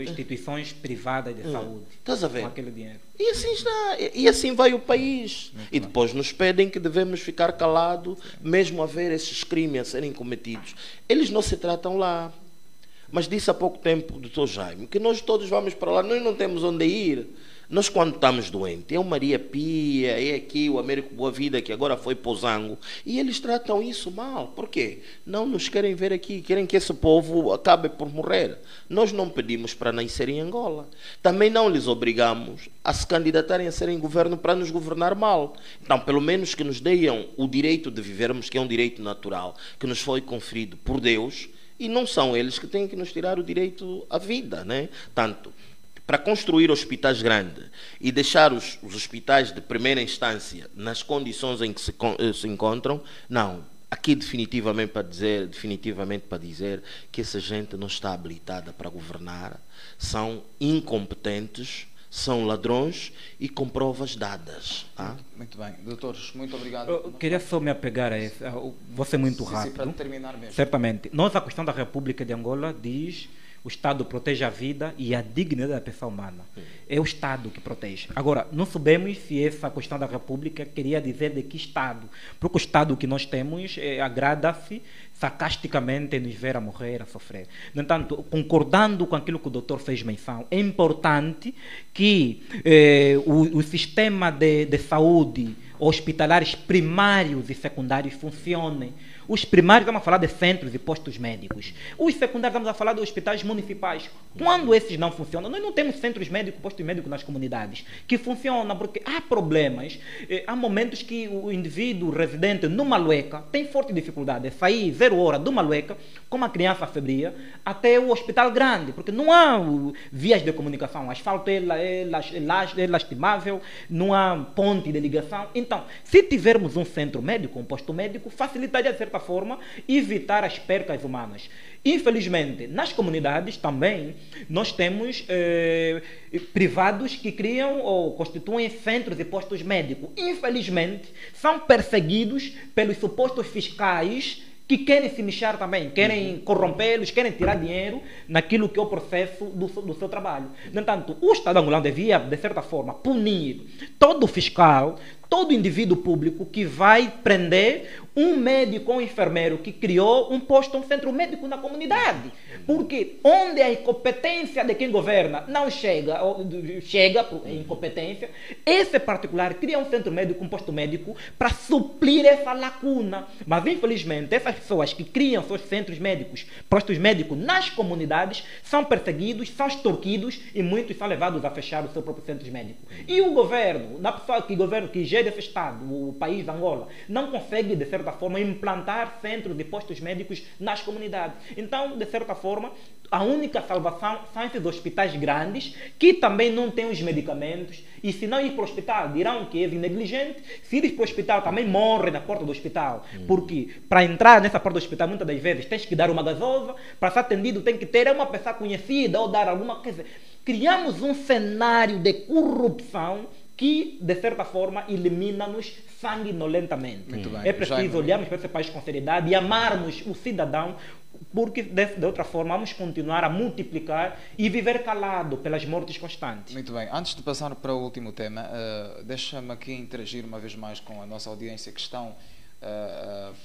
instituições privadas de saúde. Estás a ver? Com aquele dinheiro. E assim está, e assim vai o país. Muito e depois nos pedem que devemos ficar calados, mesmo a ver esses crimes a serem cometidos. Eles não se tratam lá. Mas disse há pouco tempo o doutor Jaime que nós todos vamos para lá, nós não temos onde ir. Nós, quando estamos doentes, é o Maria Pia, é aqui o Américo Boa Vida, que agora foi para o Zango, e eles tratam isso mal. Por quê? Não nos querem ver aqui, querem que esse povo acabe por morrer. Nós não pedimos para nascer em Angola. Também não lhes obrigamos a se candidatarem a serem governo para nos governar mal. Então, pelo menos que nos deem o direito de vivermos, que é um direito natural, que nos foi conferido por Deus, e não são eles que têm que nos tirar o direito à vida, né? Tanto para construir hospitais grandes e deixar os hospitais de primeira instância nas condições em que se encontram, não. Aqui definitivamente para dizer que essa gente não está habilitada para governar, são incompetentes, são ladrões e com provas dadas. Tá? Muito bem. Doutores, muito obrigado. Eu queria só me apegar a isso. Vou ser muito rápido. Para terminar mesmo. Certamente. Nós, a questão da República de Angola diz: o Estado protege a vida e a dignidade da pessoa humana. É o Estado que protege. Agora, não sabemos se essa questão da República queria dizer de que Estado. Porque o Estado que nós temos agrada-se sarcasticamente nos ver a morrer, a sofrer. No entanto, concordando com aquilo que o doutor fez menção, é importante que o sistema de saúde hospitalares primários e secundários funcionem. Os primários, vamos falar de centros e postos médicos. Os secundários, vamos a falar de hospitais municipais. Quando esses não funcionam, nós não temos centros médicos, postos médicos nas comunidades que funcionam, porque há problemas. Há momentos que o indivíduo residente no Malueca tem forte dificuldade de sair 0 hora do Malueca com uma criança febria até o hospital grande, porque não há vias de comunicação. O asfalto é lastimável, não há ponte de ligação. Então, se tivermos um centro médico, um posto médico, facilitaria, de certa forma, evitar as percas humanas. Infelizmente, nas comunidades também, nós temos privados que criam ou constituem centros e postos médicos. Infelizmente, são perseguidos pelos supostos fiscais que querem se mexer também, querem corrompê-los, querem tirar dinheiro naquilo que é o processo do seu trabalho. No entanto, o Estado angolano devia, de certa forma, punir todo fiscal, todo indivíduo público que vai prender um médico ou um enfermeiro que criou um posto, um centro médico na comunidade. Porque onde a incompetência de quem governa não chega, ou chega a incompetência, esse particular cria um centro médico, um posto médico, para suprir essa lacuna. Mas, infelizmente, essas pessoas que criam seus centros médicos, postos médicos nas comunidades, são perseguidos, são extorquidos e muitos são levados a fechar o seu próprio centro médico. E o governo, da pessoa que gera esse Estado, o país de Angola, não consegue, de certa forma, implantar centros de postos médicos nas comunidades. Então, de certa forma, a única salvação são esses hospitais grandes, que também não têm os medicamentos, e se não ir para o hospital, dirão que é negligente. Se ir para o hospital, também morre na porta do hospital. Porque para entrar nessa porta do hospital, muitas das vezes, tens que dar uma gasosa, para ser atendido tem que ter uma pessoa conhecida, ou dar alguma... Quer dizer, criamos um cenário de corrupção que, de certa forma, elimina-nos sanguinolentamente. É preciso olharmos para esse país com seriedade e amarmos o cidadão, porque de outra forma vamos continuar a multiplicar e viver calado pelas mortes constantes. Muito bem. Antes de passar para o último tema, deixa-me aqui interagir uma vez mais com a nossa audiência, que estão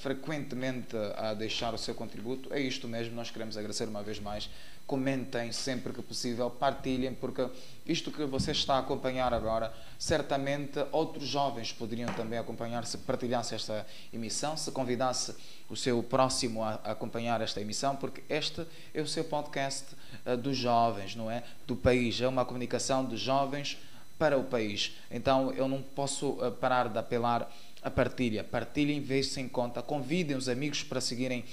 frequentemente a deixar o seu contributo. É isto mesmo, nós queremos agradecer uma vez mais. Comentem sempre que possível, partilhem, porque isto que você está a acompanhar agora, certamente outros jovens poderiam também acompanhar se partilhasse esta emissão, se convidasse o seu próximo a acompanhar esta emissão, porque este é o seu podcast dos jovens, não é? Do país, é uma comunicação dos jovens para o país. Então eu não posso parar de apelar a partilha. Partilhem, vejam-se em conta, convidem os amigos para seguirem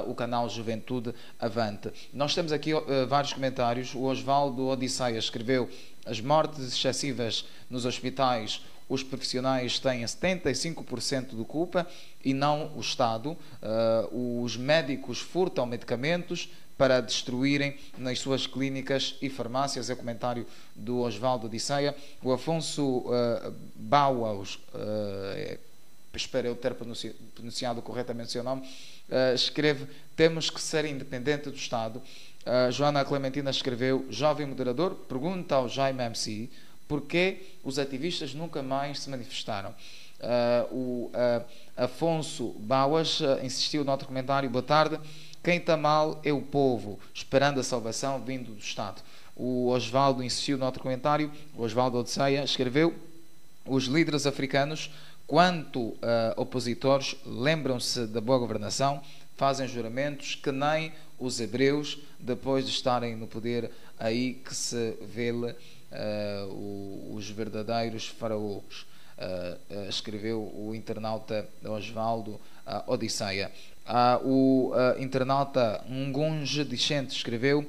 o canal Juventude Avante. Nós temos aqui vários comentários. O Osvaldo Odisseia escreveu: as mortes excessivas nos hospitais, os profissionais têm 75% de culpa e não o Estado. Os médicos furtam medicamentos para destruírem nas suas clínicas e farmácias. É o comentário do Osvaldo Odisseia. O Afonso Bauaus, espero eu ter pronunciado corretamente o seu nome, escreve: temos que ser independente do Estado. Joana Clementina escreveu: jovem moderador, pergunta ao Jaime MC porquê os ativistas nunca mais se manifestaram. O Afonso Bauas insistiu no outro comentário: boa tarde, quem está mal é o povo, esperando a salvação vindo do Estado. O Osvaldo insistiu no outro comentário. O Osvaldo Odisseia escreveu: os líderes africanos, quanto opositores, lembram-se da boa governação, fazem juramentos que nem os hebreus, depois de estarem no poder, aí que se vê os verdadeiros faraós. Escreveu o internauta Osvaldo Odisseia. O internauta Ngunge Dicente escreveu: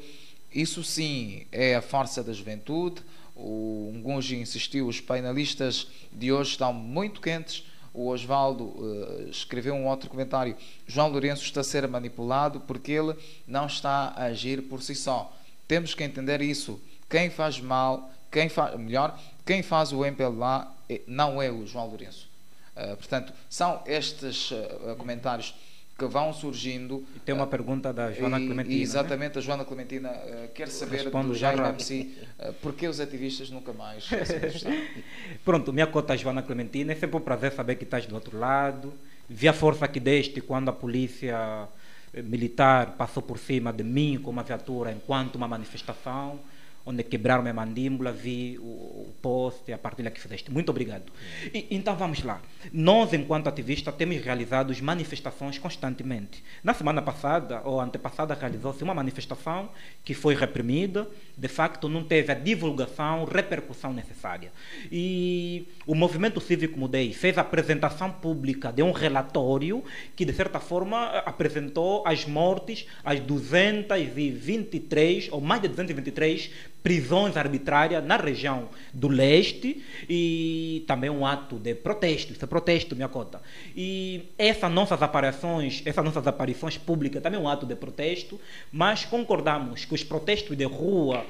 isso sim é a força da juventude. O Ngunge insistiu: os painelistas de hoje estão muito quentes. O Osvaldo escreveu um outro comentário: João Lourenço está a ser manipulado porque ele não está a agir por si só. Temos que entender isso. Quem faz mal, quem faz o MPLA não é o João Lourenço. Portanto, são estes comentários que vão surgindo. E tem uma pergunta da Joana Clementina. Exatamente, né? A Joana Clementina quer saber Respondo do já Jaime rápido. MC porque os ativistas nunca mais se manifestaram. Pronto, minha cota Joana Clementina, é sempre um prazer saber que estás do outro lado. Vi a força que deste quando a polícia militar passou por cima de mim com uma viatura enquanto uma manifestação, onde quebraram minha mandíbula. Vi o post e a partilha que fizeste. Muito obrigado. Então vamos lá. Nós, enquanto ativistas, temos realizado manifestações constantemente. Na semana passada ou antepassada realizou-se uma manifestação que foi reprimida. De facto, não teve a divulgação, repercussão necessária. E o Movimento Cívico Mudei fez a apresentação pública de um relatório que, de certa forma, apresentou as mortes, as 223, ou mais de 223 prisões arbitrárias na região do leste, e também um ato de protesto. Isso é protesto, minha cota. E essas nossas aparições públicas também é um ato de protesto, mas concordamos que os protestos de rua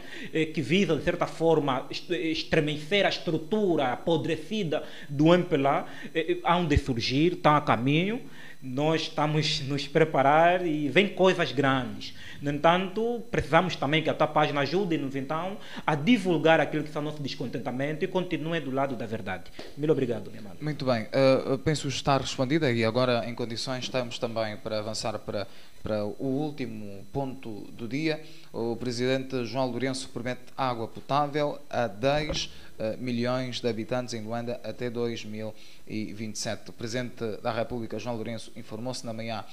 que visam, de certa forma, estremecer a estrutura apodrecida do MPLA, hão de surgir, estão a caminho. Nós estamos nos preparar e vem coisas grandes. No entanto, precisamos também que a tua página ajude-nos então população, a divulgar aquilo que são nosso descontentamento e continuem do lado da verdade. Muito obrigado, minha mãe. Muito bem, penso estar respondida e agora em condições estamos também para avançar para o último ponto do dia. O Presidente João Lourenço promete água potável a 10 milhões de habitantes em Luanda até 2027. O Presidente da República, João Lourenço, informou-se na manhã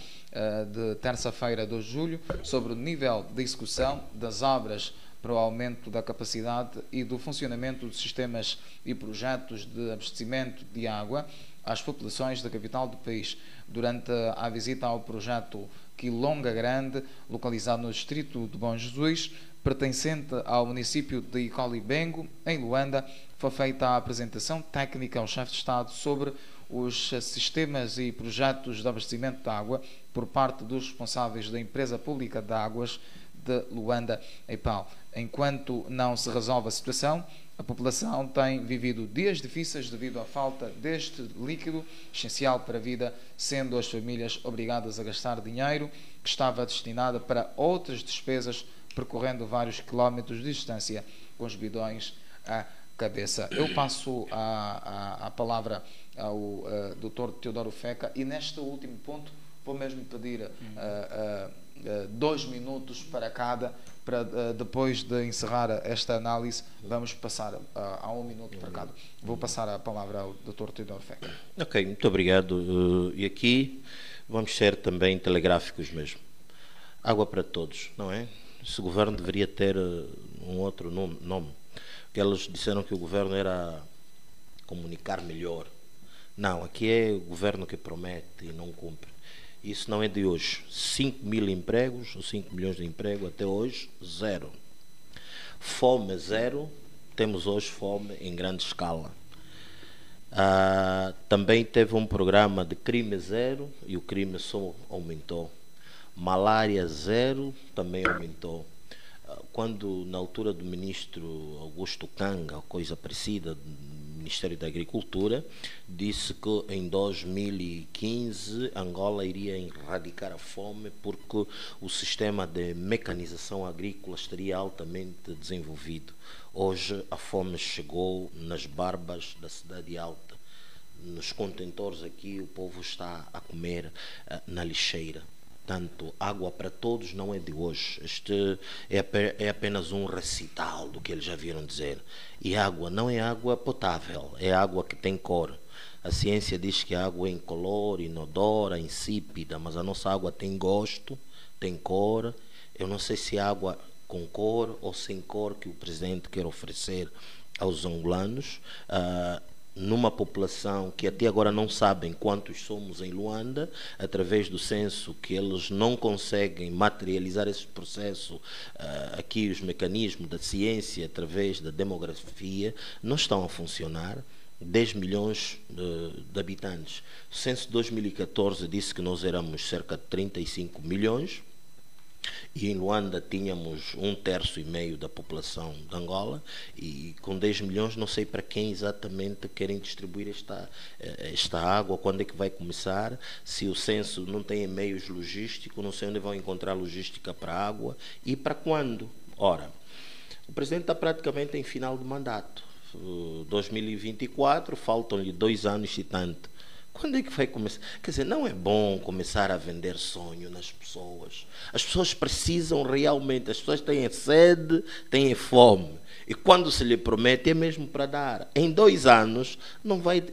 de terça-feira, 2 de julho, sobre o nível de execução das obras para o aumento da capacidade e do funcionamento de sistemas e projetos de abastecimento de água às populações da capital do país. Durante a visita ao projeto Quilonga Grande, localizado no distrito de Bom Jesus, pertencente ao município de Icolibengo, em Luanda, foi feita a apresentação técnica ao chefe de Estado sobre os sistemas e projetos de abastecimento de água por parte dos responsáveis da Empresa Pública de Águas de Luanda, EPAL. Enquanto não se resolve a situação, a população tem vivido dias difíceis devido à falta deste líquido essencial para a vida, sendo as famílias obrigadas a gastar dinheiro que estava destinado para outras despesas, percorrendo vários quilómetros de distância com os bidões à cabeça. Eu passo a palavra ao Dr. Teodoro Feca e neste último ponto vou mesmo pedir 2 minutos para cada, para depois de encerrar esta análise, vamos passar a 1 minuto para cada. Vou passar a palavra ao Dr. Teodoro Feca. Ok, muito obrigado. E aqui vamos ser também telegráficos mesmo. Água para todos, não é? Esse governo deveria ter um outro nome. Porque eles disseram que o governo era comunicar melhor. Não, aqui é o governo que promete e não cumpre. Isso não é de hoje. 5 mil empregos, ou 5 milhões de empregos, até hoje, zero. Fome, zero. Temos hoje fome em grande escala. Também teve um programa de crime zero e o crime só aumentou. Malária zero, também aumentou. Quando, na altura do ministro Augusto Kanga, coisa parecida, do Ministério da Agricultura, disse que em 2015 Angola iria erradicar a fome porque o sistema de mecanização agrícola estaria altamente desenvolvido. Hoje a fome chegou nas barbas da Cidade Alta. Nos contentores aqui o povo está a comer na lixeira. Portanto, água para todos não é de hoje. Este é apenas um recital do que eles já viram dizer. E água não é água potável, é água que tem cor. A ciência diz que a água é incolor, inodora, insípida, mas a nossa água tem gosto, tem cor. Eu não sei se é água com cor ou sem cor que o presidente quer oferecer aos angolanos. Numa população que até agora não sabem quantos somos em Luanda, através do censo que eles não conseguem materializar esse processo, aqui os mecanismos da ciência através da demografia não estão a funcionar. 10 milhões de habitantes. O censo de 2014 disse que nós éramos cerca de 35 milhões e em Luanda tínhamos 1,5 terço da população de Angola e com 10 milhões não sei para quem exatamente querem distribuir esta água, quando é que vai começar, se o censo não tem meios logísticos, não sei onde vão encontrar logística para a água e para quando. Ora, o presidente está praticamente em final de mandato, 2024, faltam-lhe 2 anos e tanto. Quando é que vai começar? Quer dizer, não é bom começar a vender sonho nas pessoas. As pessoas precisam realmente, as pessoas têm sede, têm fome. E quando se lhe promete é mesmo para dar. Em 2 anos,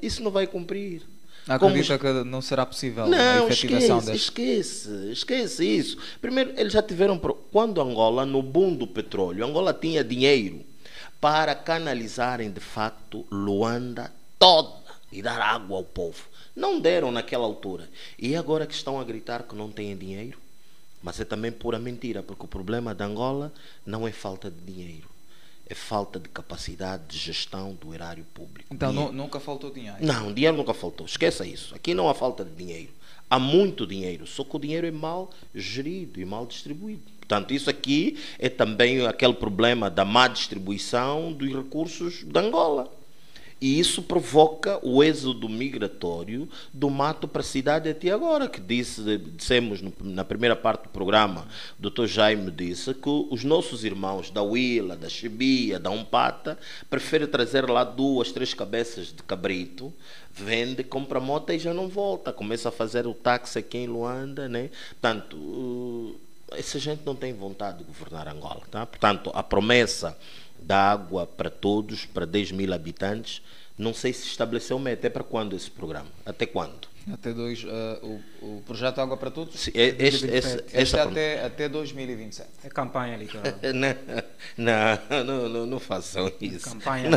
isso não vai cumprir. Acredita que não será possível não, a efetivação deste? esquece isso. Primeiro, eles já tiveram... Quando Angola, no boom do petróleo, Angola tinha dinheiro para canalizarem de facto Luanda toda e dar água ao povo. Não deram naquela altura. E agora que estão a gritar que não têm dinheiro, mas é também pura mentira, porque o problema de Angola não é falta de dinheiro, é falta de capacidade de gestão do erário público. Então nunca faltou dinheiro? Não, dinheiro nunca faltou, esqueça isso. Aqui não há falta de dinheiro, há muito dinheiro, só que o dinheiro é mal gerido e mal distribuído. Portanto, isso aqui é também aquele problema da má distribuição dos recursos de Angola. E isso provoca o êxodo migratório do mato para a cidade até agora, que dissemos na primeira parte do programa, o Dr. Jaime disse que os nossos irmãos da Huila, da Chibia, da Umpata, preferem trazer lá 2, 3 cabeças de cabrito, vende, compra moto e já não volta, começa a fazer o táxi aqui em Luanda, né? Portanto, essa gente não tem vontade de governar Angola, tá? Portanto, a promessa da água para todos, para 10 mil habitantes, não sei se estabeleceu meta. É para quando esse programa? Até quando? Até o projeto Água para Todos? Sim, até 2027. É campanha ali. Não façam isso. Campanha,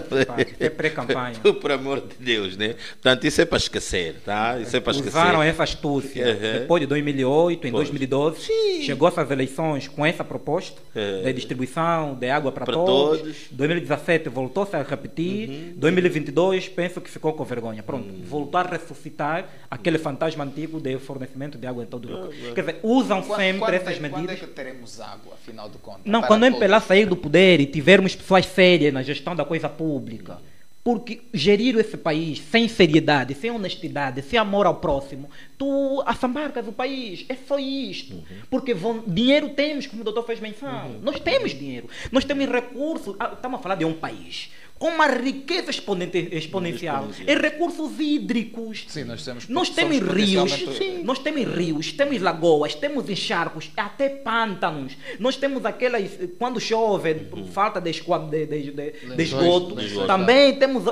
é pré-campanha. Por amor de Deus, né? Portanto, isso é para esquecer, tá? Isso é para esquecer. Usaram essa astúcia. Depois de 2008, em 2012, chegou essas eleições com essa proposta de distribuição de água para todos. 2017 voltou-se a repetir. 2022, penso que ficou com vergonha. Pronto, voltou a ressuscitar aquele fantasma antigo de fornecimento de água em todo o local. Quer dizer, usam sempre essas medidas. Quando é que teremos água, afinal de contas? Não, quando o MPLA sair do poder e tivermos pessoas sérias na gestão da coisa pública, porque gerir esse país sem seriedade, sem honestidade, sem amor ao próximo, tu assambarcas o país. É só isto. Porque dinheiro temos, como o doutor fez menção. Nós temos dinheiro. Nós temos recursos. Estamos a falar de um país com uma riqueza exponencial em recursos hídricos. Sim, nós temos rios, nós temos rios, temos lagoas, temos encharcos, até pântanos. Nós temos aquelas, quando chove, falta de esgoto. Também temos,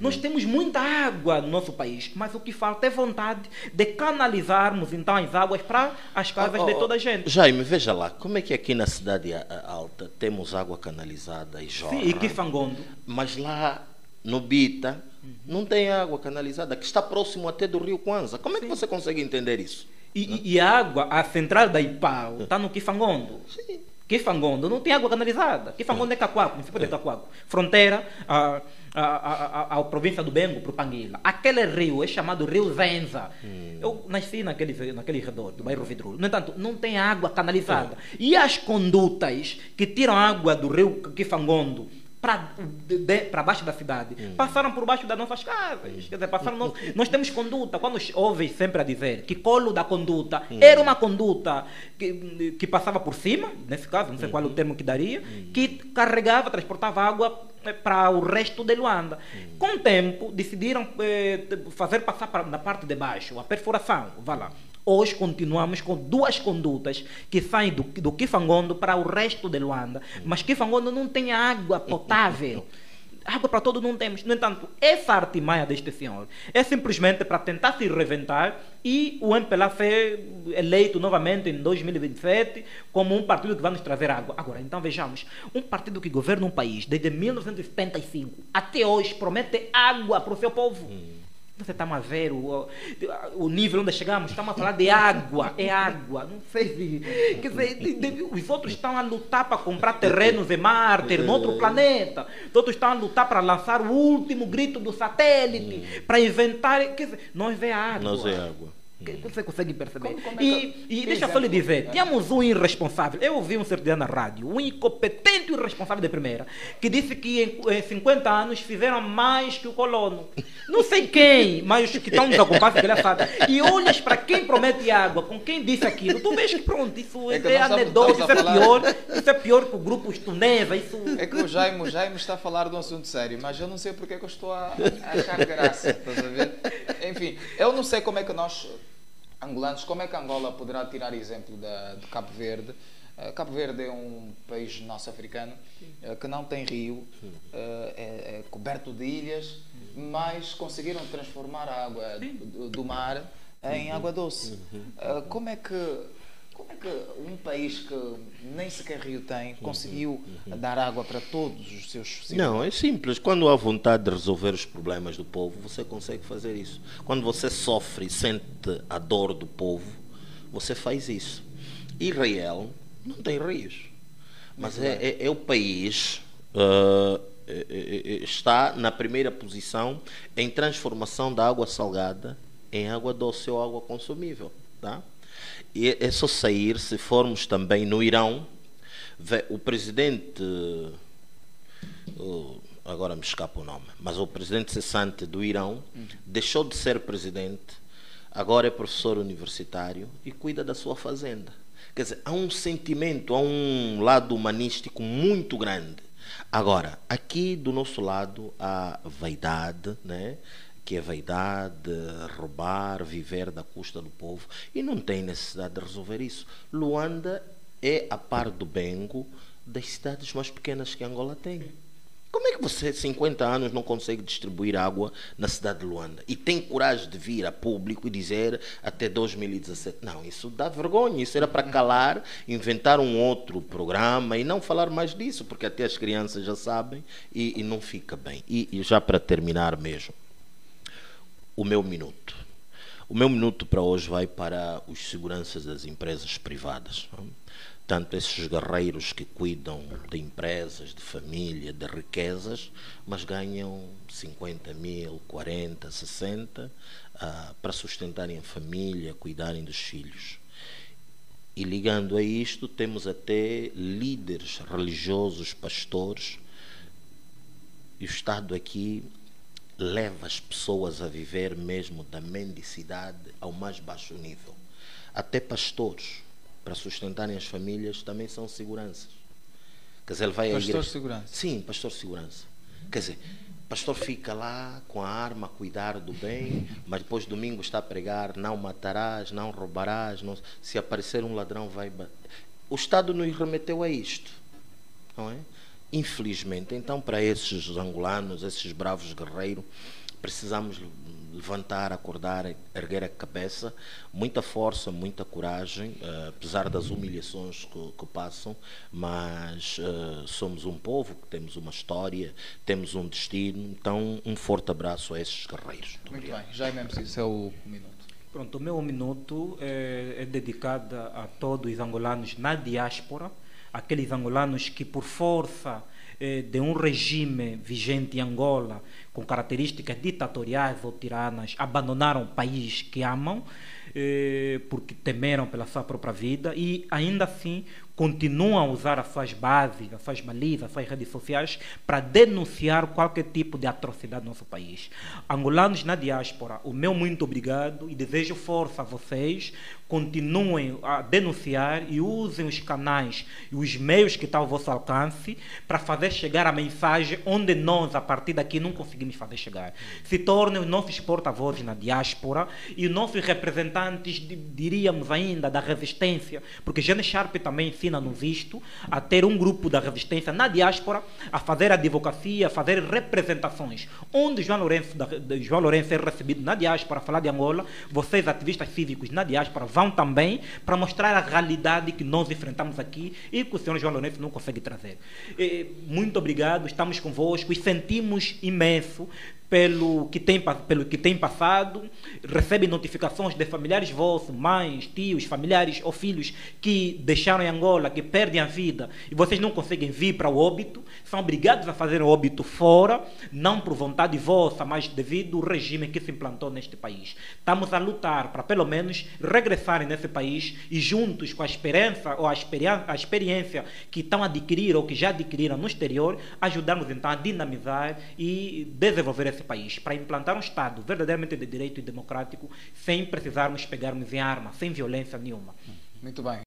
nós temos muita água no nosso país, mas o que falta é vontade de canalizarmos então as águas para as casas de toda a gente. Jaime, veja lá, como é que aqui na cidade alta temos água canalizada e jorra? Sim, e Kifangondo. Mas lá no Bita não tem água canalizada, que está próximo até do rio Kwanza. Como é que você consegue entender isso? E a água, a central da IPAU, está no Kifangondo. Sim. Kifangondo não tem água canalizada. Kifangondo é Cacoaco, município de Cacoaco. Fronteira à província do Bengo, para o Panguila. Aquele rio é chamado Rio Zenza. Eu nasci naquele redor, do bairro Vidrulo. No entanto, não tem água canalizada. E as condutas que tiram água do rio Kifangondo para baixo da cidade, passaram por baixo das nossas casas. Quer dizer, nós temos conduta. Quando ouve sempre a dizer que colo da conduta era uma conduta que passava por cima, nesse caso, não sei qual é o termo que daria, que carregava, transportava água para o resto de Luanda. Com o tempo, decidiram fazer passar na parte de baixo, a perfuração, vá lá. Hoje continuamos com 2 condutas que saem do Kifangondo para o resto de Luanda. Mas Kifangondo não tem água potável. Água para todos não temos. No entanto, essa artimanha deste senhor é simplesmente para tentar se reventar e o MPLA ser eleito novamente em 2027 como um partido que vai nos trazer água. Agora, então vejamos, um partido que governa um país desde 1975 até hoje promete água para o seu povo. Você está a ver o nível onde chegamos? Estamos a falar de água. É água. Não sei se... Quer dizer, os outros estão a lutar para comprar terrenos em Marte, em outro planeta. Os outros estão a lutar para lançar o último grito do satélite, para inventar... Quer dizer, nós é água. Nós é água. Você consegue perceber? E deixa eu só lhe dizer, tínhamos um irresponsável, eu ouvi um certo dia na rádio, um incompetente irresponsável de primeira, que disse que em 50 anos fizeram mais que o colono. Não sei quem, mas os que estão nos acompanhando, que ele sabe. E olhas para quem promete água, com quem disse aquilo, tu vês que pronto, isso é anedota, isso é pior que o grupo Estuneva, isso... É que o Jaime está a falar de um assunto sério, mas eu não sei porque é que eu estou a achar graça, estás a ver? Enfim, eu não sei como é que nós... angolanos, como é que Angola poderá tirar exemplo de Cabo Verde? Cabo Verde é um país nosso africano que não tem rio, é coberto de ilhas, mas conseguiram transformar a água do mar em água doce. Como é que um país que nem sequer rio tem conseguiu dar água para todos os seus cidadãos? Não, é simples. Quando há vontade de resolver os problemas do povo, você consegue fazer isso. Quando você sofre e sente a dor do povo, você faz isso. Israel não tem rios, mas é o país está na primeira posição em transformação da água salgada em água doce ou água consumível, tá? E é só sair, se formos também no Irão, o presidente agora me escapa o nome, mas o presidente cessante do Irão deixou de ser presidente, agora é professor universitário e cuida da sua fazenda. Quer dizer, há um sentimento, há um lado humanístico muito grande. Agora, aqui do nosso lado há vaidade, né? Que é vaidade, roubar, viver da custa do povo, e não tem necessidade de resolver isso. Luanda é, a par do Bengo, das cidades mais pequenas que Angola tem. Como é que você, 50 anos, não consegue distribuir água na cidade de Luanda e tem coragem de vir a público e dizer até 2017? Não, isso dá vergonha, isso era para calar, inventar um outro programa e não falar mais disso, porque até as crianças já sabem e não fica bem. E já para terminar mesmo, o meu minuto. O meu minuto para hoje vai para os seguranças das empresas privadas. Tanto esses guerreiros que cuidam de empresas, de família, de riquezas, mas ganham 50 mil, 40, 60 para sustentarem a família, cuidarem dos filhos. E ligando a isto, temos até líderes religiosos, pastores, e o Estado aqui leva as pessoas a viver mesmo da mendicidade ao mais baixo nível. Até pastores, para sustentarem as famílias, também são seguranças. Quer dizer, ele vai à igreja. Pastor de segurança? Sim, pastor de segurança. Quer dizer, o pastor fica lá com a arma a cuidar do bem, mas depois domingo está a pregar: não matarás, não roubarás, não... se aparecer um ladrão vai bater. O Estado nos remeteu a isto, não é? Infelizmente. Então, para esses angolanos, esses bravos guerreiros, precisamos levantar, acordar, erguer a cabeça, muita força, muita coragem, apesar das humilhações que passam, mas somos um povo que temos uma história, temos um destino. Então, um forte abraço a esses guerreiros. Muito bem, Jaime MC, isso é o minuto. Pronto, o meu minuto é dedicado a todos os angolanos na diáspora, aqueles angolanos que, por força de um regime vigente em Angola, com características ditatoriais ou tiranas, abandonaram o país que amam, porque temeram pela sua própria vida, e ainda assim continuam a usar as suas bases, as suas balizas, as suas redes sociais para denunciar qualquer tipo de atrocidade no nosso país. Angolanos na diáspora, o meu muito obrigado e desejo força a vocês. Continuem a denunciar e usem os canais e os meios que estão ao vosso alcance para fazer chegar a mensagem onde nós, a partir daqui, não conseguimos fazer chegar. Se tornem os nossos porta-vozes na diáspora e os nossos representantes, diríamos ainda, da resistência, porque Jane Sharp também ensina-nos isto, a ter um grupo da resistência na diáspora, a fazer advocacia, a fazer representações. Onde João Lourenço é recebido na diáspora, a falar de Angola, vocês, ativistas cívicos na diáspora, vão também para mostrar a realidade que nós enfrentamos aqui e que o senhor João Lourenço não consegue trazer. Muito obrigado, estamos convosco e sentimos imenso pelo que tem passado. Recebem notificações de familiares vossos, mães, tios, familiares ou filhos que deixaram em Angola, que perdem a vida e vocês não conseguem vir para o óbito, são obrigados a fazer o óbito fora, não por vontade vossa, mas devido ao regime que se implantou neste país. Estamos a lutar para pelo menos regressarem nesse país e juntos com a esperança ou a experiência que estão a adquirir ou que já adquiriram no exterior, ajudarmos então a dinamizar e desenvolver esse país, para implantar um Estado verdadeiramente de direito e democrático, sem precisarmos pegarmos em arma, sem violência nenhuma. Muito bem.